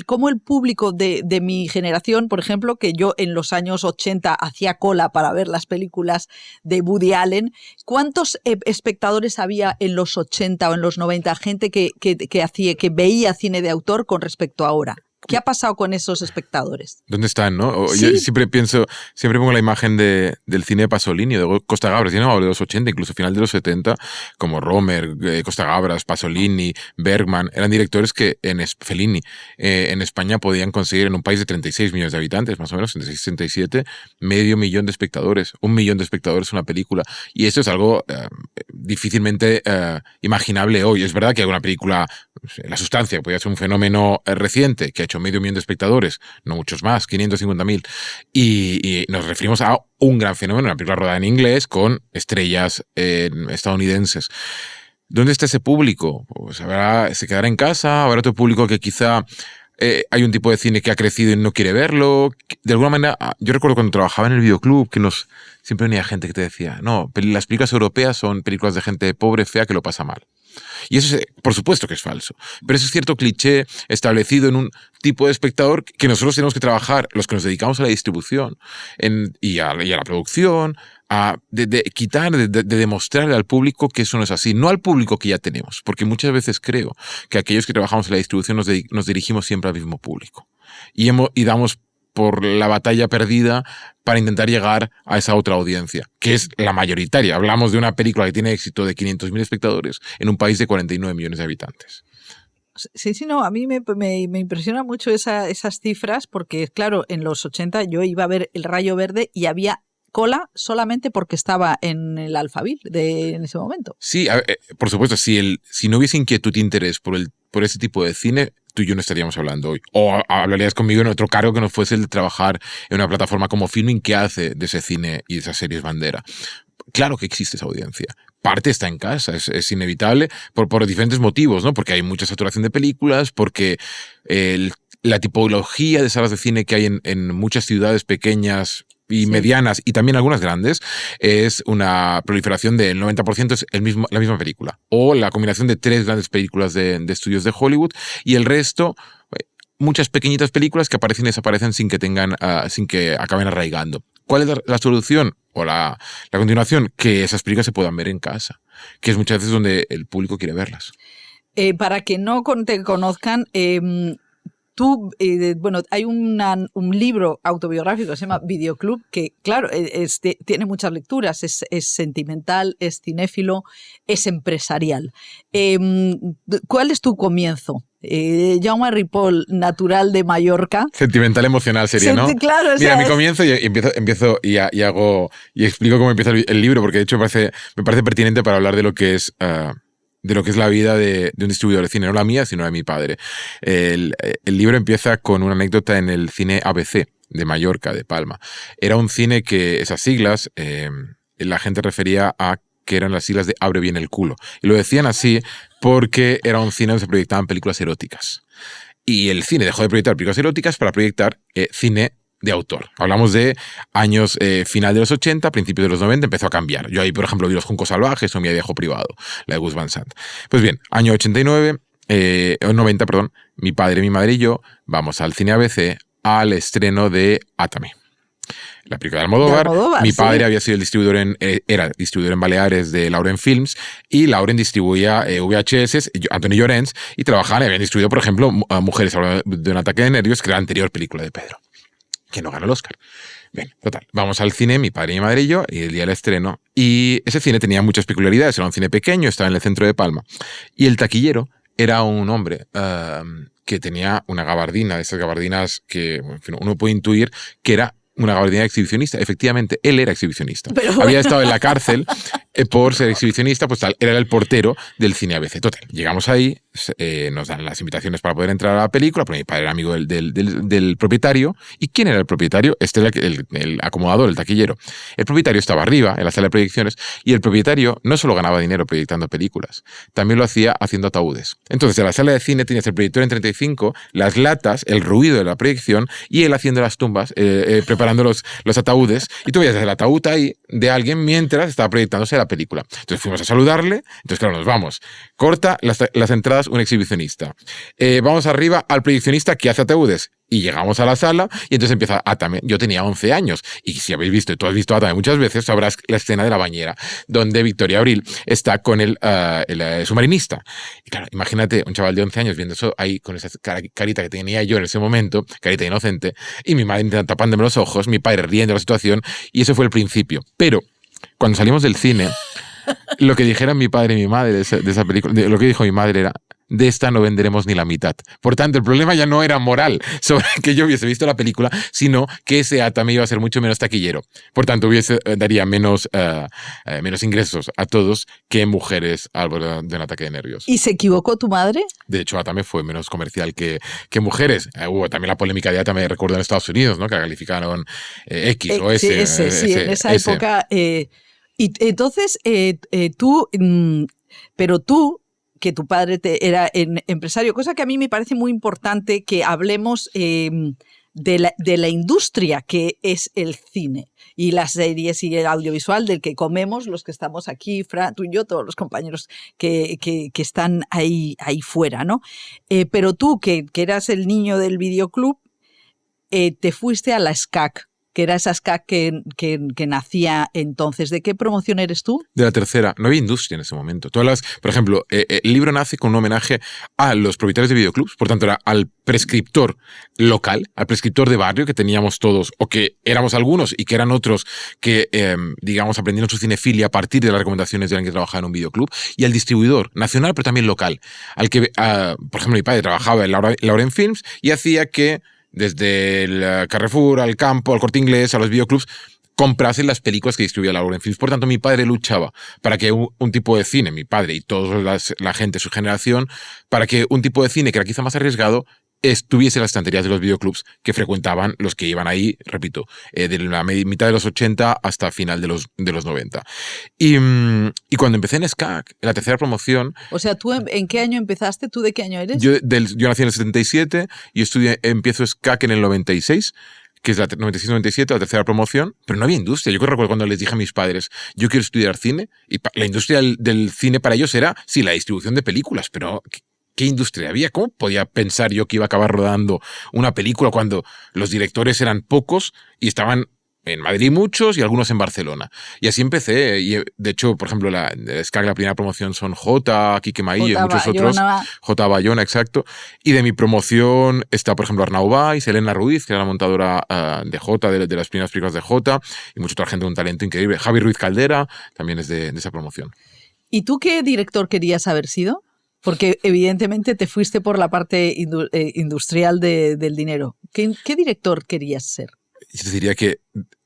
cómo el público de mi generación, por ejemplo, que yo en los años 80 hacía cola para ver las películas de Woody Allen. ¿Cuántos espectadores había en los 80 o en los 90? Gente que veía cine de autor con respecto a ahora. ¿Qué ha pasado con esos espectadores? ¿Dónde están, no? ¿Sí? Yo siempre pongo la imagen del cine de Pasolini, de Costa Gabras, de los 80, incluso final de los 70, como Romer, Costa Gabras, Pasolini, Bergman, eran directores que Fellini, en España podían conseguir, en un país de 36 millones de habitantes, más o menos, 66, 67, 500.000 de espectadores, 1 millón de espectadores una película. Y esto es algo difícilmente imaginable hoy. Es verdad que hay una película, La Sustancia, que podría ser un fenómeno reciente, que ha hecho 500.000 de espectadores, no muchos más, 550.000, y nos referimos a un gran fenómeno, una película rodada en inglés con estrellas estadounidenses. ¿Dónde está ese público? Pues se quedará en casa, habrá otro público que quizá hay un tipo de cine que ha crecido y no quiere verlo. De alguna manera, yo recuerdo cuando trabajaba en el videoclub que siempre venía gente que te decía, no, las películas europeas son películas de gente pobre, fea, que lo pasa mal. Y eso, por supuesto que es falso. Pero eso es cierto cliché establecido en un tipo de espectador que nosotros tenemos que trabajar, los que nos dedicamos a la distribución y a la producción, de quitar, de demostrarle al público que eso no es así. No al público que ya tenemos, porque muchas veces creo que aquellos que trabajamos en la distribución nos dirigimos siempre al mismo público. Y damos por la batalla perdida para intentar llegar a esa otra audiencia, que es la mayoritaria. Hablamos de una película que tiene éxito de 500.000 espectadores en un país de 49 millones de habitantes. Sí, no, a mí me impresiona mucho esas cifras, porque claro, en los 80 yo iba a ver El Rayo Verde y había cola solamente porque estaba en el Alphaville en ese momento. Sí, por supuesto, si no hubiese inquietud e interés por ese tipo de cine, tú y yo no estaríamos hablando hoy. O hablarías conmigo en otro cargo que no fuese el de trabajar en una plataforma como Filmin que hace de ese cine y de esas series bandera. Claro que existe esa audiencia. Parte está en casa, es inevitable por diferentes motivos, ¿no? Porque hay mucha saturación de películas, porque la tipología de salas de cine que hay en muchas ciudades pequeñas y medianas y también algunas grandes es una proliferación del 90% es la misma película. O la combinación de 3 grandes películas de estudios de Hollywood y el resto muchas pequeñitas películas que aparecen y desaparecen sin que acaben arraigando. ¿Cuál es la solución o la continuación? Que esas películas se puedan ver en casa, que es muchas veces donde el público quiere verlas. Para que no te conozcan, hay un libro autobiográfico que se llama Videoclub, que claro, tiene muchas lecturas, es sentimental, es cinéfilo, es empresarial. ¿Cuál es tu comienzo? Jaume Ripoll, natural de Mallorca. Sentimental emocional sería, ¿no? Claro, mira, mi comienzo y empiezo y explico cómo empieza el libro, porque de hecho me parece pertinente para hablar de lo que es la vida de un distribuidor de cine, no la mía, sino la de mi padre. El libro empieza con una anécdota en el cine ABC de Mallorca, de Palma. Era un cine que esas siglas la gente refería a que eran las siglas de Abre bien el culo. Y lo decían así porque era un cine donde se proyectaban películas eróticas. Y el cine dejó de proyectar películas eróticas para proyectar cine de autor. Hablamos de años final de los 80, principios de los 90, empezó a cambiar. Yo ahí, por ejemplo, vi Los Juncos Salvajes o Mi Viejo Privado, la de Gus Van Sant. Pues bien, año 89, 90, perdón, mi padre, mi madre y yo vamos al cine ABC al estreno de Átame. La película de Almodóvar. Mi padre había sido era distribuidor en Baleares de Lauren Films y Lauren distribuía VHS, Antonio Llorens, y trabajaban y habían distribuido, por ejemplo, Mujeres de un ataque de nervios, que era la anterior película de Pedro, que no ganó el Oscar. Bien, total, vamos al cine, mi padre, mi madre y yo, y el día del estreno, y ese cine tenía muchas peculiaridades, era un cine pequeño, estaba en el centro de Palma, y el taquillero era un hombre que tenía una gabardina, de esas gabardinas que en fin, uno puede intuir que era una gabardina exhibicionista. Efectivamente, él era exhibicionista. Había estado en la cárcel por ser exhibicionista, pues tal, era el portero del cine ABC. Total, llegamos ahí, nos dan las invitaciones para poder entrar a la película, pero mi padre era amigo del propietario. ¿Y quién era el propietario? Este era el acomodador, el taquillero. El propietario estaba arriba, en la sala de proyecciones, y el propietario no solo ganaba dinero proyectando películas, también lo hacía haciendo ataúdes. Entonces, en la sala de cine tenías el proyector en 35, las latas, el ruido de la proyección, y él haciendo las tumbas, preparando los ataúdes, y tú veías el ataúd ahí de alguien mientras estaba proyectándose la película. Entonces fuimos a saludarle, entonces claro, nos vamos. Corta las entradas un exhibicionista. Vamos arriba al proyeccionista que hace ataúdes. Y llegamos a la sala y entonces empieza Átame. Yo tenía 11 años y si habéis visto, y tú has visto Átame muchas veces, sabrás la escena de la bañera donde Victoria Abril está con el submarinista. Y claro, imagínate un chaval de 11 años viendo eso ahí con esa carita que tenía yo en ese momento, carita inocente, y mi madre tapándome los ojos, mi padre riendo de la situación, y eso fue el principio. Pero cuando salimos del cine, lo que dijeron mi padre y mi madre de esa película, lo que dijo mi madre era: de esta no venderemos ni la mitad. Por tanto, el problema ya no era moral sobre que yo hubiese visto la película, sino que ese Átame iba a ser mucho menos taquillero. Por tanto, daría menos ingresos a todos que Mujeres al borde de un ataque de nervios. ¿Y se equivocó tu madre? De hecho, Átame fue menos comercial que Mujeres. Hubo también la polémica de Átame, recuerdo, en Estados Unidos, ¿no? Que calificaron X o S. Sí, en esa época. Y entonces, pero tú, que tu padre era empresario, cosa que a mí me parece muy importante que hablemos de la industria que es el cine y las series y el audiovisual del que comemos los que estamos aquí, Fran, tú y yo, todos los compañeros que están ahí fuera, ¿no? Pero tú, que eras el niño del videoclub, te fuiste a la SCAC, que era esa SCAC que nacía entonces. ¿De qué promoción eres tú? De la tercera. No había industria en ese momento. Por ejemplo, el libro nace con un homenaje a los propietarios de videoclubs, por tanto era al prescriptor local, al prescriptor de barrio que teníamos todos, o que éramos algunos y que eran otros que, digamos, aprendieron su cinefilia a partir de las recomendaciones de alguien que trabajaba en un videoclub, y al distribuidor nacional, pero también local, al que, por ejemplo, mi padre trabajaba en Lauren Films y hacía que desde el Carrefour, al Campo, al Corte Inglés, a los videoclubs, comprasen las películas que distribuía la Lauren Films. Por tanto, mi padre luchaba para que un tipo de cine, mi padre y toda la gente de su generación, para que un tipo de cine que era quizá más arriesgado estuviese en las estanterías de los videoclubs que frecuentaban los que iban ahí, repito, de la mitad de los 80 hasta final de los 90. Y cuando empecé en SCAC, en la tercera promoción... O sea, ¿tú en qué año empezaste? ¿Tú de qué año eres? Yo nací en el 77 y empiezo SCAC en el 96, que es la 96-97, la tercera promoción, pero no había industria. Yo recuerdo cuando les dije a mis padres, yo quiero estudiar cine, y la industria del cine para ellos era, sí, la distribución de películas, pero ¿qué industria había? ¿Cómo podía pensar yo que iba a acabar rodando una película cuando los directores eran pocos y estaban en Madrid muchos y algunos en Barcelona? Y así empecé. Y de hecho, por ejemplo, la primera promoción son J, Quique Maillo y muchos otros. J. Bayona, exacto. Y de mi promoción está, por ejemplo, Arnau Valls, Elena Ruiz, que era la montadora de J, de las primeras películas de J, y mucha otra gente con un talento increíble. Javi Ruiz Caldera también es de esa promoción. ¿Y tú qué director querías haber sido? Porque evidentemente te fuiste por la parte industrial del dinero. ¿Qué director querías ser? Yo te diría que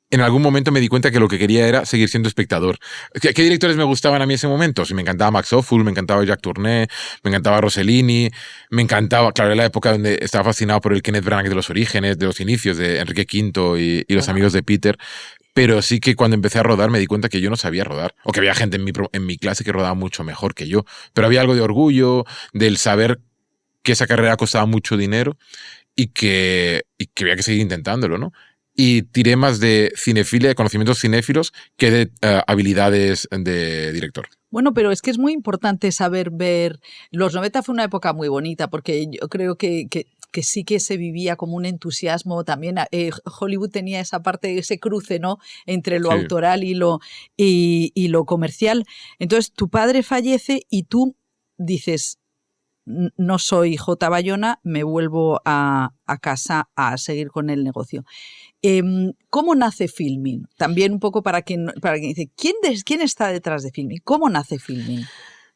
en algún momento me di cuenta que lo que quería era seguir siendo espectador. ¿Qué directores me gustaban a mí en ese momento? Sí, me encantaba Max Ophüls, me encantaba Jacques Tourneur, me encantaba Rossellini, me encantaba, claro, era la época donde estaba fascinado por el Kenneth Branagh de los orígenes, de los inicios, de Enrique V y los amigos de Peter. Pero sí que cuando empecé a rodar me di cuenta que yo no sabía rodar, o que había gente en mi clase que rodaba mucho mejor que yo. Pero había algo de orgullo, del saber que esa carrera costaba mucho dinero y que había que seguir intentándolo, ¿no? Y tiré más de cinefilia, de conocimientos cinéfilos, que de habilidades de director. Bueno, pero es que es muy importante saber ver. Los 90 fue una época muy bonita, porque yo creo que sí que se vivía como un entusiasmo también. Hollywood tenía esa parte, ese cruce, ¿no?, entre lo autoral y lo comercial. Entonces, tu padre fallece y tú dices, no soy J. Bayona, me vuelvo a casa a seguir con el negocio. ¿Cómo nace Filmin? También un poco para quien dice, ¿quién está detrás de Filmin? ¿Cómo nace Filmin?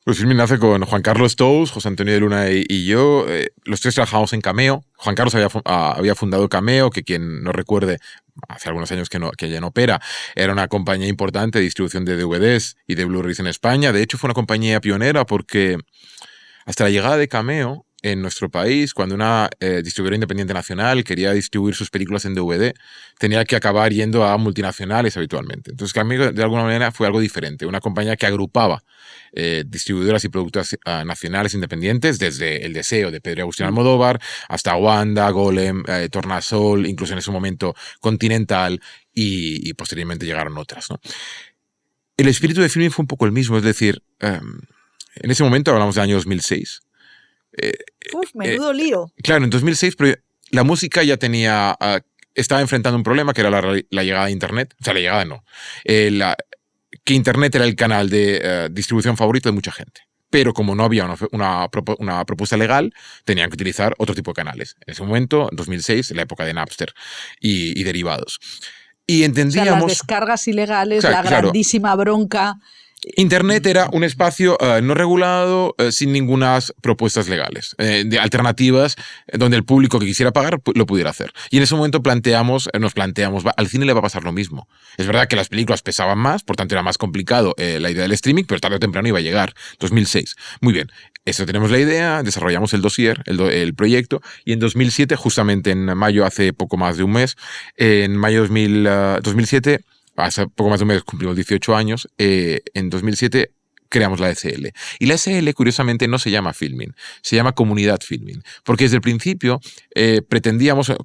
Pues Filmin nace con Juan Carlos Tous, José Antonio de Luna y yo. Los tres trabajamos en Cameo. Juan Carlos había fundado Cameo, que quien no recuerde, hace algunos años que ya no opera, era una compañía importante de distribución de DVDs y de Blu-rays en España. De hecho, fue una compañía pionera porque hasta la llegada de Cameo en nuestro país, cuando una distribuidora independiente nacional quería distribuir sus películas en DVD, tenía que acabar yendo a multinacionales habitualmente. Entonces, Cameo de alguna manera fue algo diferente, una compañía que agrupaba distribuidoras y productoras nacionales independientes, desde El Deseo de Pedro Agustín Almodóvar hasta Wanda, Golem, Tornasol, incluso en ese momento Continental, y posteriormente llegaron otras, ¿no? El espíritu de Filmin fue un poco el mismo, es decir, en ese momento hablamos del año 2006. Menudo lío. Claro, en 2006, pero la música ya estaba enfrentando un problema que era la llegada de Internet. O sea, la llegada no. Que Internet era el canal de distribución favorito de mucha gente. Pero como no había una propuesta legal, tenían que utilizar otro tipo de canales. En ese momento, en 2006, en la época de Napster y derivados. Y entendíamos... O sea, las descargas ilegales, la grandísima bronca... Internet era un espacio no regulado, sin ninguna propuestas legales, de alternativas donde el público que quisiera pagar lo pudiera hacer. Y en ese momento nos planteamos, al cine le va a pasar lo mismo. Es verdad que las películas pesaban más, por tanto era más complicado la idea del streaming, pero tarde o temprano iba a llegar. 2006. Muy bien. Eso tenemos la idea, desarrollamos el dossier, el proyecto, y en 2007, justamente en mayo, hace poco más de un mes, en mayo de 2007... hace poco más de un mes cumplimos 18 años, en 2007 creamos la SL. Y la SL, curiosamente, no se llama Filmin, se llama Comunidad Filmin. Porque desde el principio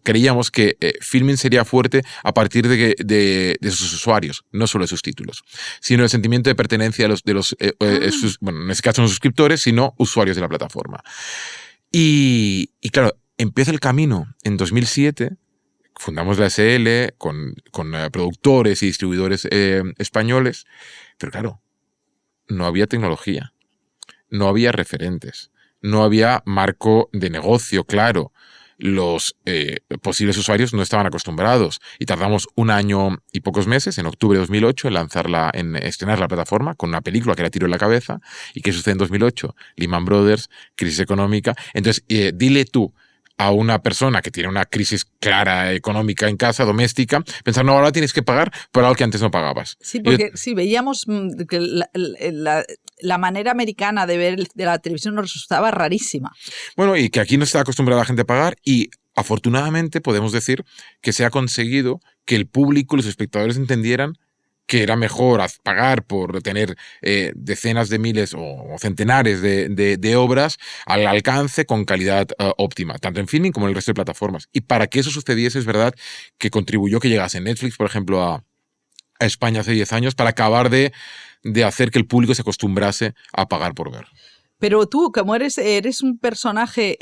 creíamos que Filmin sería fuerte a partir de sus usuarios, no solo de sus títulos, sino el sentimiento de pertenencia de los bueno, en este caso no suscriptores, sino usuarios de la plataforma. Y claro, empieza el camino en 2007. Fundamos la SL con productores y distribuidores españoles, pero claro, no había tecnología, no había referentes, no había marco de negocio claro. Los posibles usuarios no estaban acostumbrados y tardamos 1 año y pocos meses, en octubre de 2008, en estrenar la plataforma con una película que era Tiro en la cabeza. ¿Y qué sucede en 2008? Lehman Brothers, crisis económica. Entonces, dile tú a una persona que tiene una crisis clara económica en casa, doméstica, pensar, no, ahora tienes que pagar por algo que antes no pagabas. Sí, porque sí, veíamos que la manera americana de ver de la televisión nos resultaba rarísima. Bueno, y que aquí no está acostumbrada la gente a pagar y afortunadamente podemos decir que se ha conseguido que el público, los espectadores entendieran que era mejor pagar por tener decenas de miles o centenares de obras al alcance con calidad óptima, tanto en filming como en el resto de plataformas. Y para que eso sucediese, es verdad que contribuyó que llegase Netflix, por ejemplo, a España hace 10 años para acabar de hacer que el público se acostumbrase a pagar por ver. Pero tú, como eres un personaje,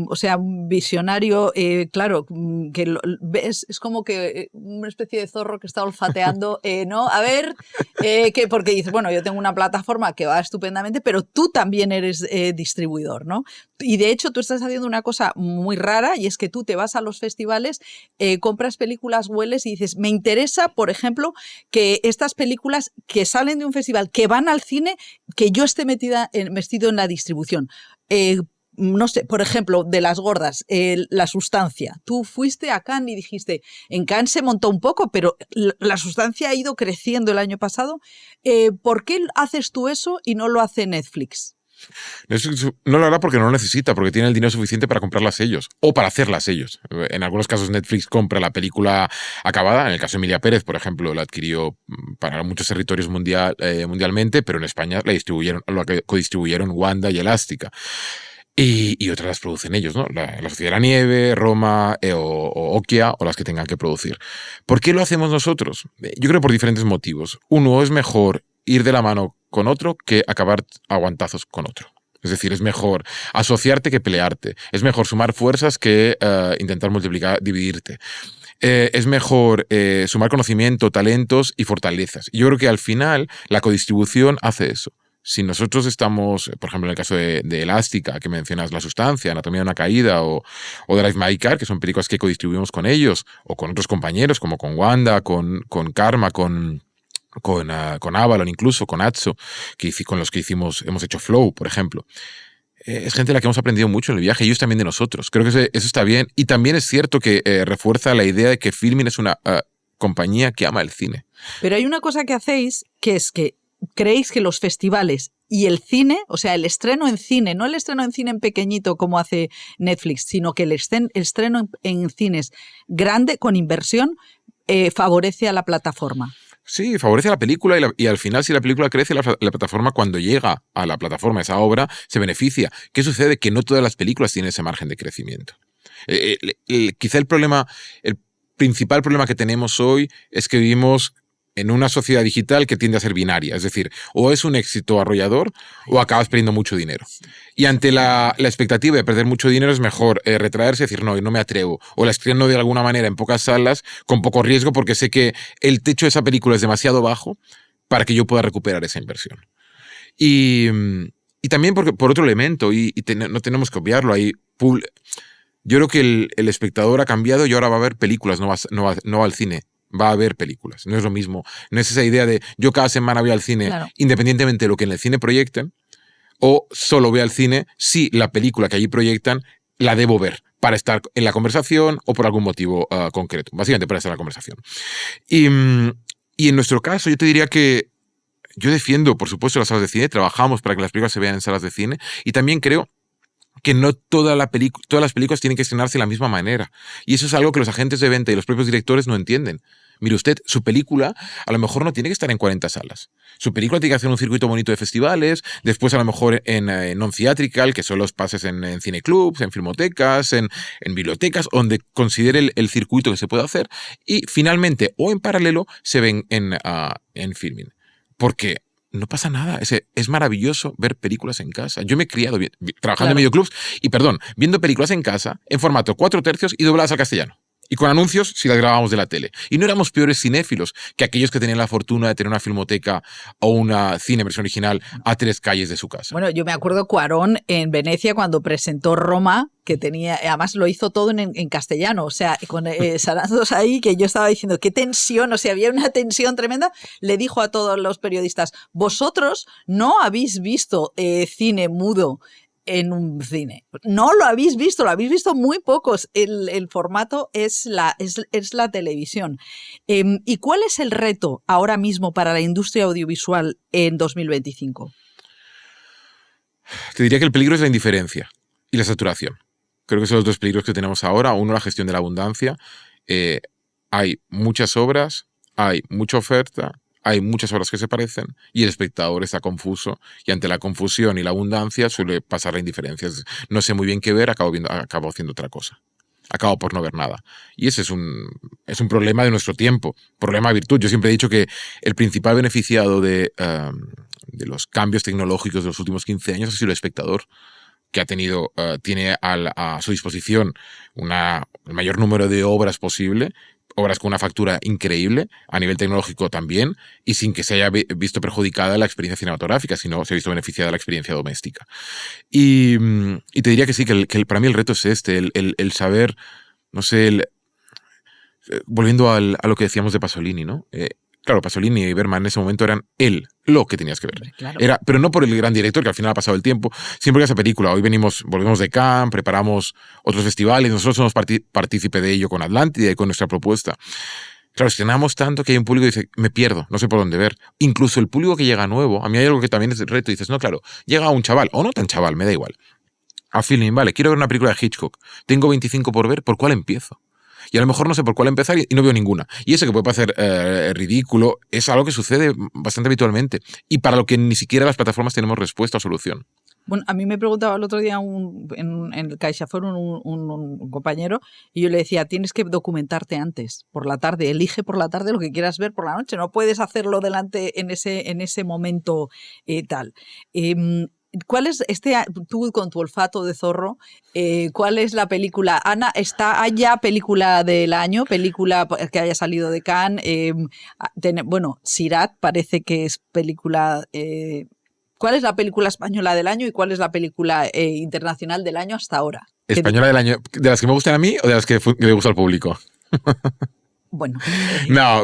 o sea, un visionario, claro, que ves, es como que una especie de zorro que está olfateando, ¿no? A ver, porque dices, bueno, yo tengo una plataforma que va estupendamente, pero tú también eres distribuidor, ¿no? Y de hecho tú estás haciendo una cosa muy rara y es que tú te vas a los festivales, compras películas, hueles y dices, me interesa, por ejemplo, que estas películas que salen de un festival, que van al cine, que yo esté metido en la distribución. No sé, por ejemplo, de las gordas, La Sustancia. Tú fuiste a Cannes y dijiste, en Cannes se montó un poco, pero La Sustancia ha ido creciendo el año pasado. ¿Por qué haces tú eso y no lo hace Netflix? No lo hará porque no lo necesita, porque tiene el dinero suficiente para comprarlas ellos o para hacerlas ellos. En algunos casos Netflix compra la película acabada, en el caso de Emilia Pérez, por ejemplo, la adquirió para muchos territorios mundialmente, pero en España la codistribuyeron Wanda y Elástica. Y otras las producen ellos, ¿no? La Sociedad de la Nieve, Roma o Okia, o las que tengan que producir. ¿Por qué lo hacemos nosotros? Yo creo por diferentes motivos. Uno, es mejor ir de la mano con otro que acabar a guantazos con otro. Es decir, es mejor asociarte que pelearte. Es mejor sumar fuerzas que intentar dividirte. Es mejor sumar conocimiento, talentos y fortalezas. Yo creo que al final la codistribución hace eso. Si nosotros estamos, por ejemplo, en el caso de Elástica, que mencionas La Sustancia, Anatomía de una Caída o Drive My Car, que son películas que codistribuimos con ellos o con otros compañeros, como con Wanda, con Karma, con Avalon, incluso con Atso, con los que hemos hecho Flow, por ejemplo. Es gente de la que hemos aprendido mucho en el viaje y ellos también de nosotros. Creo que eso está bien. Y también es cierto que refuerza la idea de que Filmin es una compañía que ama el cine. Pero hay una cosa que hacéis, que es que creéis que los festivales y el cine, o sea, el estreno en cine, no el estreno en cine en pequeñito como hace Netflix, sino que el estreno en cines grande, con inversión, favorece a la plataforma. Sí, favorece a la película y al final, si la película crece, la plataforma, cuando llega a la plataforma esa obra, se beneficia. ¿Qué sucede? Que no todas las películas tienen ese margen de crecimiento. Quizá el principal problema que tenemos hoy es que vivimos en una sociedad digital que tiende a ser binaria. Es decir, o es un éxito arrollador o acabas perdiendo mucho dinero. Y ante la expectativa de perder mucho dinero es mejor retraerse y decir, no me atrevo. O la estreno de alguna manera en pocas salas, con poco riesgo, porque sé que el techo de esa película es demasiado bajo para que yo pueda recuperar esa inversión. Y también por otro elemento, no tenemos que obviarlo, yo creo que el espectador ha cambiado y ahora va a ver películas, no va al cine. Va a ver películas. No es lo mismo. No es esa idea de yo cada semana voy al cine, claro, independientemente de lo que en el cine proyecten, o solo voy al cine si la película que allí proyectan la debo ver para estar en la conversación o por algún motivo concreto. Básicamente para estar en la conversación. Y en nuestro caso yo te diría que yo defiendo, por supuesto, las salas de cine. Trabajamos para que las películas se vean en salas de cine y también creo que no todas las películas tienen que estrenarse de la misma manera. Y eso es algo que los agentes de venta y los propios directores no entienden. Mire usted, su película a lo mejor no tiene que estar en 40 salas. Su película tiene que hacer un circuito bonito de festivales, después a lo mejor en non-theatrical, que son los pases en cineclubs, en filmotecas, en bibliotecas, donde considere el circuito que se puede hacer. Y finalmente, o en paralelo, se ven en Filmin. Porque no pasa nada. Es maravilloso ver películas en casa. Yo me he criado trabajando en videoclubs y, viendo películas en casa en formato 4/3 y dobladas al castellano. Y con anuncios si las grabábamos de la tele. Y no éramos peores cinéfilos que aquellos que tenían la fortuna de tener una filmoteca o una cine versión original a 3 calles de su casa. Bueno, yo me acuerdo Cuarón en Venecia cuando presentó Roma, que tenía, además lo hizo todo en castellano, o sea, con Sarandos ahí, que yo estaba diciendo, qué tensión, o sea, había una tensión tremenda. Le dijo a todos los periodistas, vosotros no habéis visto cine mudo en un cine. No lo habéis visto muy pocos. El formato es la televisión. ¿Y cuál es el reto ahora mismo para la industria audiovisual en 2025? Te diría que el peligro es la indiferencia y la saturación. Creo que son los dos peligros que tenemos ahora. Uno, la gestión de la abundancia. Hay muchas obras, hay mucha oferta, hay muchas obras que se parecen y el espectador está confuso y ante la confusión y la abundancia suele pasar la indiferencia. No sé muy bien qué ver, acabo haciendo otra cosa. Acabo por no ver nada. Y ese es un problema de nuestro tiempo, problema de virtud. Yo siempre he dicho que el principal beneficiado de los cambios tecnológicos de los últimos 15 años ha sido el espectador, que tiene a su disposición el mayor número de obras posible, obras con una factura increíble, a nivel tecnológico también, y sin que se haya visto perjudicada la experiencia cinematográfica, sino se ha visto beneficiada la experiencia doméstica. Y te diría que sí, que para mí el reto es el saber, no sé, volviendo a lo que decíamos de Pasolini, ¿no? Claro, Pasolini y Bergman en ese momento eran lo que tenías que ver. Claro. Pero no por el gran director, que al final ha pasado el tiempo, siempre que esa película. Hoy volvemos de Cannes, preparamos otros festivales, nosotros somos partícipe de ello con Atlántida y con nuestra propuesta. Claro, estrenamos tanto que hay un público que dice, me pierdo, no sé por dónde ver. Incluso el público que llega nuevo, a mí hay algo que también es el reto, y dices, no, claro, llega un chaval, o no tan chaval, me da igual, a Filmin, vale, quiero ver una película de Hitchcock, tengo 25 por ver, ¿por cuál empiezo? Y a lo mejor no sé por cuál empezar y no veo ninguna. Y eso que puede parecer ridículo es algo que sucede bastante habitualmente y para lo que ni siquiera las plataformas tenemos respuesta o solución. Bueno, a mí me preguntaba el otro día en el CaixaForum un compañero y yo le decía, tienes que documentarte antes, por la tarde, elige por la tarde lo que quieras ver por la noche, no puedes hacerlo delante en ese momento tal. ¿Cuál es tú con tu olfato de zorro? ¿Cuál es la película? Ana, ¿hay ya película del año? ¿Película que haya salido de Cannes? Bueno, Sirat parece que es película. ¿Cuál es la película española del año y cuál es la película internacional del año hasta ahora? ¿Española del año? ¿De las que me gustan a mí o de las que le gusta al público? Bueno. No,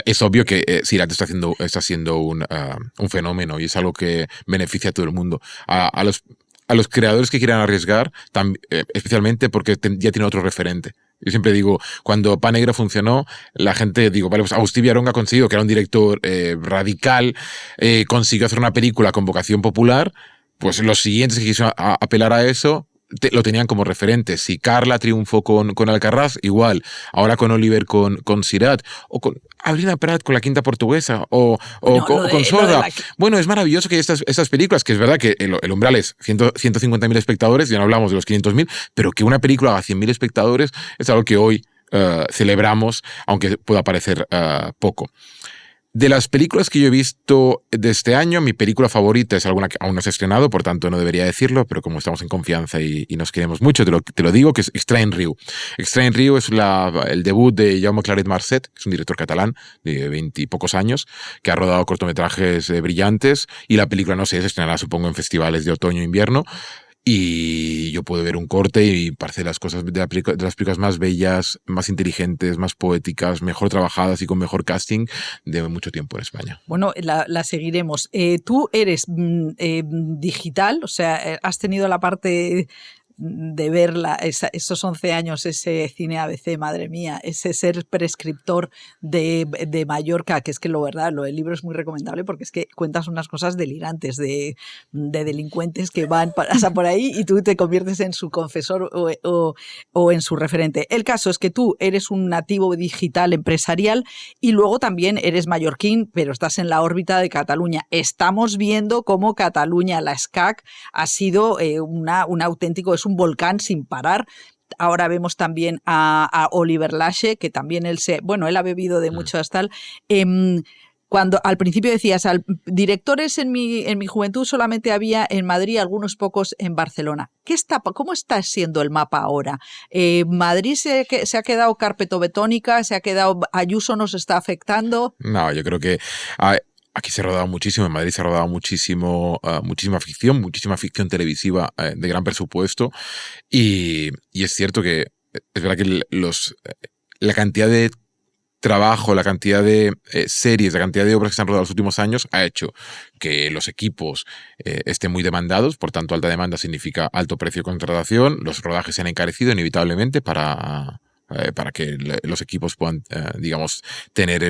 es obvio que Sirat está siendo un fenómeno y es algo que beneficia a todo el mundo. A los creadores que quieran arriesgar, especialmente porque ya tiene otro referente. Yo siempre digo, cuando Pan Negro funcionó, la gente, vale, pues Agustí Villaronga ha conseguido, que era un director radical, consiguió hacer una película con vocación popular, pues los siguientes que quisieron apelar a eso, lo tenían como referente. Si Carla triunfó con Alcarràs, igual. Ahora con Oliver con Sirat. O con Abrina Prat con La Quinta Portuguesa. O con Sorda. Bueno, es maravilloso que hay estas películas, que es verdad que el umbral es 150.000 espectadores, ya no hablamos de los 500.000, pero que una película haga 100.000 espectadores es algo que hoy celebramos, aunque pueda parecer poco. De las películas que yo he visto de este año, mi película favorita es alguna que aún no se ha estrenado, por tanto no debería decirlo, pero como estamos en confianza y nos queremos mucho, te lo digo, que es Extrain Riu. Extrain Riu es el debut de Jaume Claret Marcet, que es un director catalán de 20 y pocos años, que ha rodado cortometrajes brillantes, y la película, no sé, se estrenará supongo en festivales de otoño e invierno. Y yo puedo ver un corte y parece las cosas de las películas más bellas, más inteligentes, más poéticas, mejor trabajadas y con mejor casting de mucho tiempo en España. Bueno, la seguiremos. Tú eres digital, o sea, has tenido la parte de ver esos 11 años, ese cine ABC, madre mía, ese ser prescriptor de Mallorca, que es que lo del libro es muy recomendable porque es que cuentas unas cosas delirantes de delincuentes que pasan por ahí y tú te conviertes en su confesor o en su referente. El caso es que tú eres un nativo digital empresarial y luego también eres mallorquín, pero estás en la órbita de Cataluña. Estamos viendo cómo Cataluña, la SCAC, ha sido un auténtico, es un volcán sin parar. Ahora vemos también a Oliver Lache, que también él ha bebido de mucho tal. Cuando al principio decías, directores en mi juventud solamente había en Madrid, algunos pocos en Barcelona. ¿Cómo está siendo el mapa ahora? ¿Madrid se ha quedado carpetobetónica? ¿Se ha quedado Ayuso nos está afectando? No, yo creo que aquí se ha rodado muchísimo, en Madrid se ha rodado muchísima ficción televisiva de gran presupuesto y es cierto que es verdad que la cantidad de trabajo, la cantidad de series, la cantidad de obras que se han rodado en los últimos años ha hecho que los equipos estén muy demandados. Por tanto, alta demanda significa alto precio de contratación. Los rodajes se han encarecido inevitablemente para que los equipos puedan, digamos, tener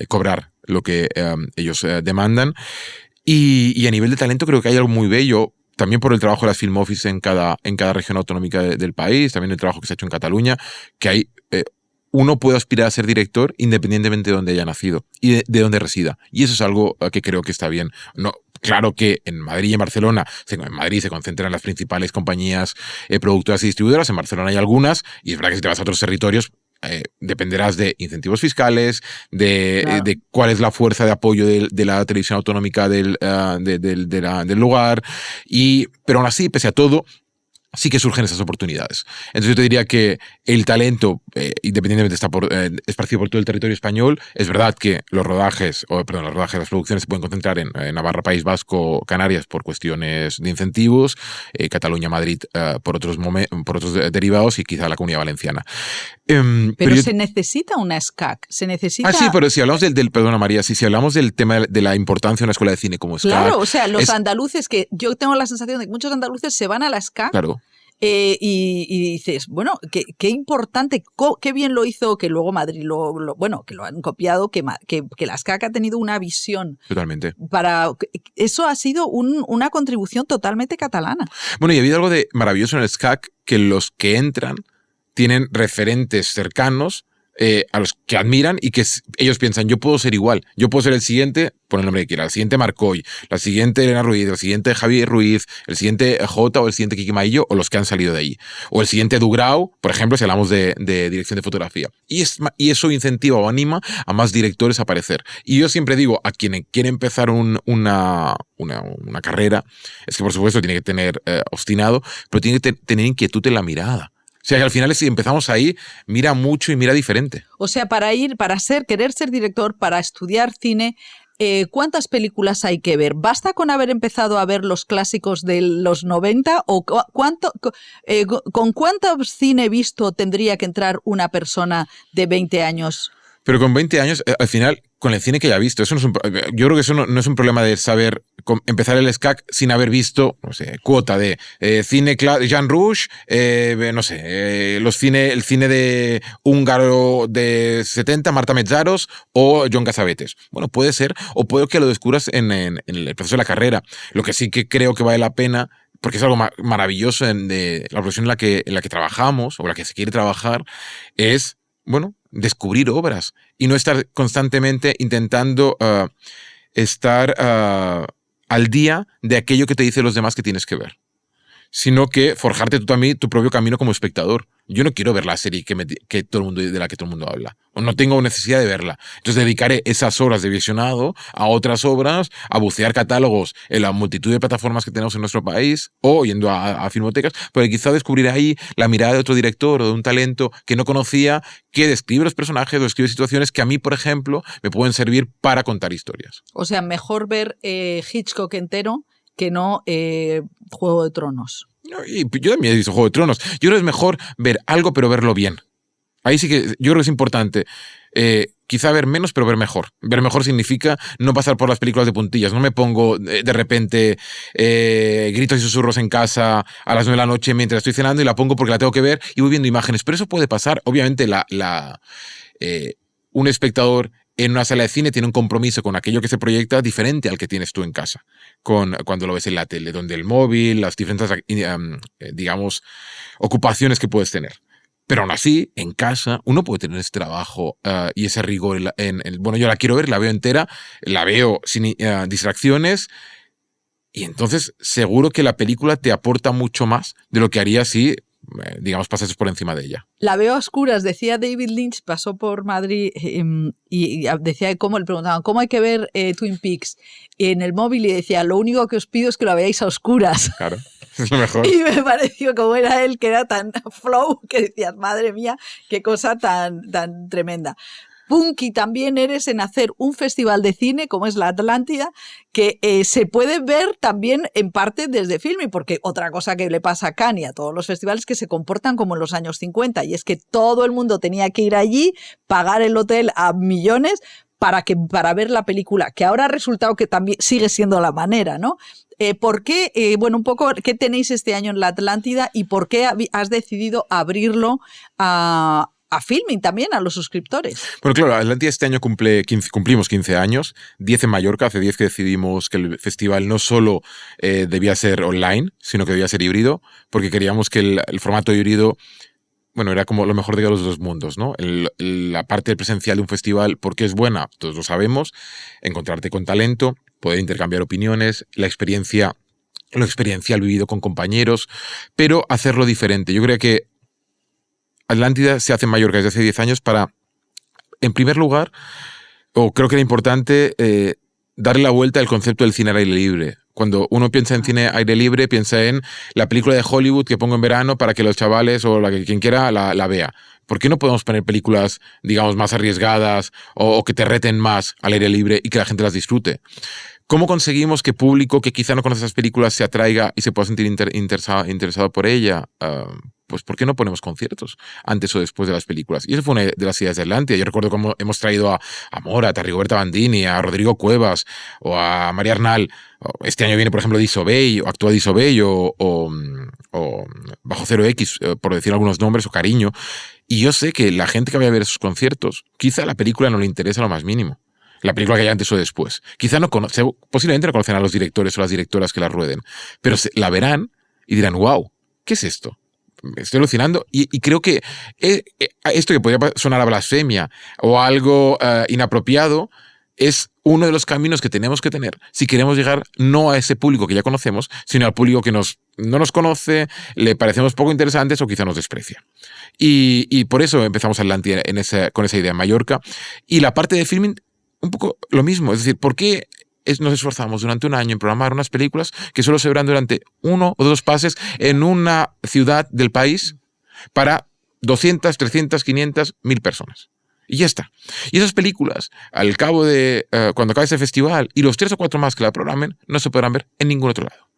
cobrar lo que ellos demandan. Y a nivel de talento creo que hay algo muy bello, también por el trabajo de las Film Office en cada región autonómica del país, también el trabajo que se ha hecho en Cataluña, que hay uno puede aspirar a ser director independientemente de dónde haya nacido y de dónde resida. Y eso es algo que creo que está bien. No, claro que en Madrid y en Barcelona, en Madrid se concentran las principales compañías productoras y distribuidoras, en Barcelona hay algunas, y es verdad que si te vas a otros territorios, dependerás de incentivos fiscales, de cuál es la fuerza de apoyo de la televisión autonómica del lugar, pero aún así, pese a todo, sí que surgen esas oportunidades. Entonces yo te diría que el talento, independientemente está esparcido por todo el territorio español. Es verdad que las producciones se pueden concentrar en Navarra, País Vasco, Canarias por cuestiones de incentivos, Cataluña, Madrid por otros derivados y quizá la Comunidad Valenciana. Pero se necesita una SCAC, se necesita... Ah, sí, pero si hablamos perdona María, si hablamos del tema de la importancia de una escuela de cine como SCAC... Claro, o sea, los andaluces, que yo tengo la sensación de que muchos andaluces se van a la SCAC. Claro. Y dices, bueno, qué importante, qué bien lo hizo, que luego Madrid que lo han copiado, que la SCAC ha tenido una visión. Totalmente. Eso ha sido una contribución totalmente catalana. Bueno, y ha habido algo de maravilloso en el SCAC, que los que entran tienen referentes cercanos a los que admiran y que ellos piensan, yo puedo ser igual, yo puedo ser el siguiente, pon el nombre que quiera, el siguiente Marcoy, la siguiente Elena Ruiz, el siguiente Javier Ruiz, el siguiente Jota o el siguiente Kiki Maillo o los que han salido de ahí. O el siguiente Dugrau, por ejemplo, si hablamos de dirección de fotografía. Y eso incentiva o anima a más directores a aparecer. Y yo siempre digo a quien quiere empezar una carrera, es que por supuesto tiene que tener obstinado, pero tiene que tener inquietud en la mirada. O sea, que al final, si empezamos ahí, mira mucho y mira diferente. O sea, querer ser director, para estudiar cine, ¿cuántas películas hay que ver? ¿Basta con haber empezado a ver los clásicos de los 90? ¿O con cuánto cine visto tendría que entrar una persona de 20 años? Pero con 20 años, al final, con el cine que haya visto, yo creo que eso no es un problema de saber empezar el SCAC sin haber visto, no sé, cuota de cine Jean Rouge, no sé, el cine de húngaro de 70, Marta Metzaros o John Cassavetes. Bueno, puede ser, o puede que lo descubras en el proceso de la carrera. Lo que sí que creo que vale la pena, porque es algo maravilloso de la profesión en la que trabajamos, o la que se quiere trabajar, es, bueno, descubrir obras y no estar constantemente intentando estar al día de aquello que te dicen los demás que tienes que ver, sino que forjarte tú también tu propio camino como espectador. Yo no quiero ver la serie de la que todo el mundo habla, o no tengo necesidad de verla. Entonces dedicaré esas horas de visionado a otras obras, a bucear catálogos en la multitud de plataformas que tenemos en nuestro país, o yendo a filmotecas, pero quizá descubrir ahí la mirada de otro director o de un talento que no conocía, que describe los personajes o describe situaciones que a mí, por ejemplo, me pueden servir para contar historias. O sea, mejor ver Hitchcock entero que no Juego de Tronos. Y yo también he visto Juego de Tronos. Yo creo que es mejor ver algo, pero verlo bien. Ahí sí que yo creo que es importante. Quizá ver menos, pero ver mejor. Ver mejor significa no pasar por las películas de puntillas. No me pongo de repente gritos y susurros en casa a las 9 de la noche mientras estoy cenando y la pongo porque la tengo que ver y voy viendo imágenes. Pero eso puede pasar. Obviamente un espectador en una sala de cine tiene un compromiso con aquello que se proyecta diferente al que tienes tú en casa, cuando lo ves en la tele, donde el móvil, las diferentes, digamos, ocupaciones que puedes tener. Pero aún así, en casa, uno puede tener ese trabajo y ese rigor. Bueno, yo la quiero ver, la veo entera, la veo sin distracciones, y entonces seguro que la película te aporta mucho más de lo que haría si, digamos, pasases por encima de ella. La veo a oscuras, decía David Lynch, pasó por Madrid y decía cómo le preguntaban cómo hay que ver Twin Peaks en el móvil y decía, lo único que os pido es que lo veáis a oscuras. Claro, es lo mejor. Y me pareció como era él, que era tan flow, que decías, madre mía, qué cosa tan tremenda. punky también eres en hacer un festival de cine como es la Atlántida, que se puede ver también en parte desde Filmin, porque otra cosa que le pasa a Cannes y a todos los festivales es que se comportan como en los años 50, y es que todo el mundo tenía que ir allí, pagar el hotel a millones para ver la película, que ahora ha resultado que también sigue siendo la manera, ¿no? ¿Por qué, bueno, un poco, qué tenéis este año en la Atlántida y por qué has decidido abrirlo a Filmin también, a los suscriptores? Bueno, claro, Atlántida este año cumplimos 15 años, 10 en Mallorca, hace 10 que decidimos que el festival no solo debía ser online, sino que debía ser híbrido, porque queríamos que el formato híbrido, bueno, era como lo mejor de los dos mundos, ¿no? La parte presencial de un festival, porque es buena, todos lo sabemos, encontrarte con talento, poder intercambiar opiniones, lo experiencial vivido con compañeros, pero hacerlo diferente. Yo creo que Atlántida se hace en Mallorca desde hace 10 años para, en primer lugar, o creo que era importante darle la vuelta al concepto del cine al aire libre. Cuando uno piensa en cine aire libre, piensa en la película de Hollywood que pongo en verano para que los chavales o quien quiera la vea. ¿Por qué no podemos poner películas, digamos, más arriesgadas o que te reten más al aire libre y que la gente las disfrute? ¿Cómo conseguimos que público que quizá no conoce esas películas se atraiga y se pueda sentir interesado por ella? Pues ¿por qué no ponemos conciertos antes o después de las películas? Y eso fue una de las ideas de Atlántida. Yo recuerdo cómo hemos traído a Morat, a Rigoberta Bandini, a Rodrigo Cuevas o a María Arnal. Este año viene, por ejemplo, Disobey, o actúa Disobey o Bajo Cero X, por decir algunos nombres, o Cariño. Y yo sé que la gente que vaya a ver esos conciertos, quizá la película no le interesa lo más mínimo. La película que haya antes o después. Quizá posiblemente no conocen a los directores o las directoras que la rueden, pero la verán y dirán, wow, ¿qué es esto? Estoy alucinando y creo que esto que podría sonar a blasfemia o a algo inapropiado es uno de los caminos que tenemos que tener si queremos llegar no a ese público que ya conocemos, sino al público que no nos conoce, le parecemos poco interesantes o quizá nos desprecia. Y por eso empezamos Atlántida con esa idea en Mallorca. Y la parte de Filmin, un poco lo mismo. Es decir, ¿por qué nos esforzamos durante un año en programar unas películas que solo se verán durante 1 o 2 pases en una ciudad del país para 200, 300, 500, 1000 personas? Y ya está. Y esas películas, al cabo de cuando acabe ese festival y los 3 o 4 más que la programen, no se podrán ver en ningún otro lado.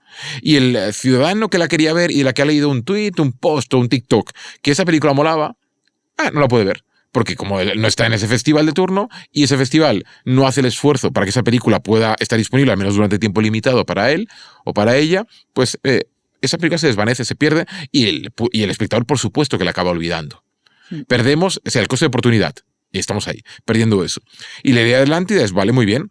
Y el ciudadano que la quería ver y la que ha leído un tweet, un post o un TikTok que esa película molaba, no la puede ver. Porque como no está en ese festival de turno y ese festival no hace el esfuerzo para que esa película pueda estar disponible al menos durante tiempo limitado para él o para ella, pues esa película se desvanece, se pierde y el espectador por supuesto que la acaba olvidando. Perdemos, o sea, el coste de oportunidad y estamos ahí, perdiendo eso. Y la idea de Atlántida es, vale, muy bien,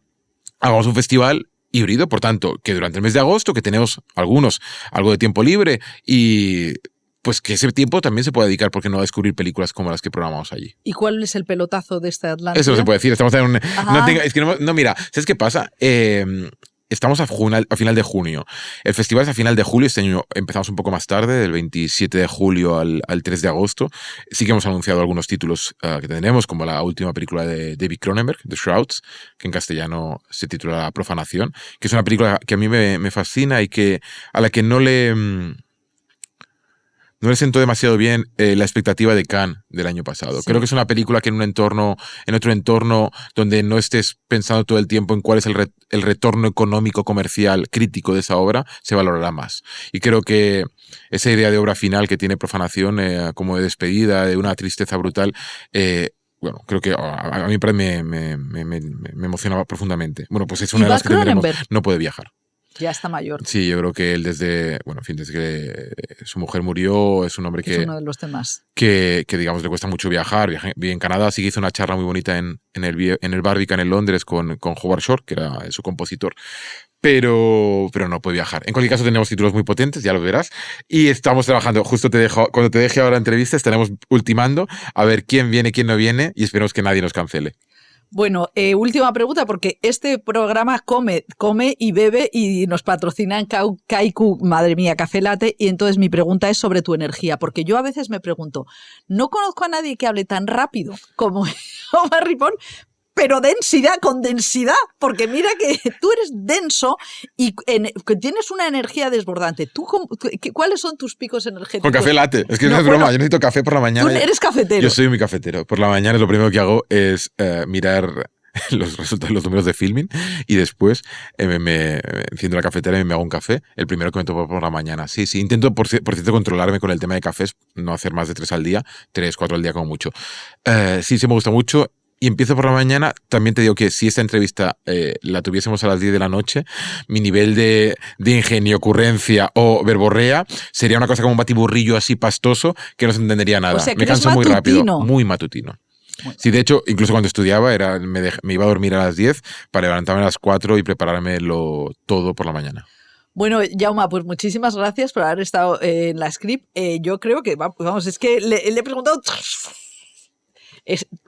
hagamos un festival híbrido, por tanto, que durante el mes de agosto, que tenemos algunos algo de tiempo libre y pues que ese tiempo también se puede dedicar, ¿por qué no?, a descubrir películas como las que programamos allí. ¿Y cuál es el pelotazo de esta Atlántida? Eso no se puede decir, estamos en un... mira, ¿sabes qué pasa? Estamos a final de junio. El festival es a final de julio. Este año empezamos un poco más tarde, del 27 de julio al 3 de agosto. Sí que hemos anunciado algunos títulos que tendremos, como la última película de David Cronenberg, The Shrouds, que en castellano se titula La Profanación, que es una película que a mí me fascina y a la que no le sentó demasiado bien la expectativa de Cannes del año pasado. Sí. Creo que es una película que en otro entorno donde no estés pensando todo el tiempo en cuál es el retorno económico, comercial, crítico de esa obra, se valorará más. Y creo que esa idea de obra final que tiene Profanación, como de despedida, de una tristeza brutal, bueno, creo que a mí me emociona profundamente. Bueno, pues es una de las que tendremos. No puede viajar. Ya está mayor. Sí, yo creo que él desde que su mujer murió, es un hombre que... Es uno de los temas. Que digamos, le cuesta mucho viajar. Vive en Canadá, sí que hizo una charla muy bonita en el Barbican en Londres con Howard Shore, que era su compositor. Pero no puede viajar. En cualquier caso, tenemos títulos muy potentes, ya lo verás. Y estamos trabajando. Justo cuando te deje ahora la entrevista, estaremos ultimando a ver quién viene, quién no viene, y esperemos que nadie nos cancele. Bueno, última pregunta, porque este programa come y bebe y nos patrocinan Kaiku, madre mía, Café Latte, y entonces mi pregunta es sobre tu energía, porque yo a veces me pregunto, no conozco a nadie que hable tan rápido como Omar Ripoll, pero densidad, con densidad, porque mira que tú eres denso y que tienes una energía desbordante. ¿Cuáles son tus picos energéticos? Con café latte. Es que no es broma, yo necesito café por la mañana. Tú eres cafetero. Yo soy muy cafetero. Por la mañana lo primero que hago es mirar los resultados, los números de Filmin, y después me enciendo la cafetera y me hago un café, el primero que me tomo por la mañana. Sí, intento por cierto controlarme con el tema de cafés, no hacer más de 3 al día, 3, 4 al día como mucho. Sí me gusta mucho. Y empiezo por la mañana. También te digo que si esta entrevista la tuviésemos a las 10 de la noche, mi nivel de ingenio, ocurrencia o verborrea sería una cosa como un batiburrillo así pastoso que no se entendería nada. O sea, me canso muy rápido, muy matutino. Sí, de hecho, incluso cuando estudiaba me iba a dormir a las 10 para levantarme a las 4 y prepararme todo por la mañana. Bueno, Jaume, pues muchísimas gracias por haber estado en la Script. Yo creo que, vamos, es que le he preguntado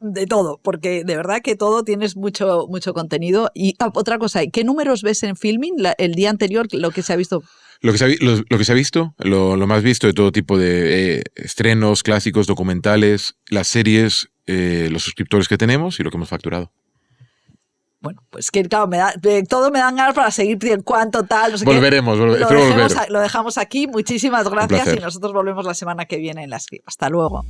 de todo, porque de verdad que todo tienes mucho contenido. Y otra cosa, ¿qué números ves en Filmin el día anterior, lo que se ha visto? Lo que se ha visto, lo más visto de todo tipo de estrenos, clásicos, documentales, las series, los suscriptores que tenemos y lo que hemos facturado. Bueno, pues que claro, todo me dan ganas para seguir cuánto tal, no sé volveremos, qué. Lo dejamos aquí. Muchísimas gracias y nosotros volvemos la semana que viene en la Script. Hasta luego.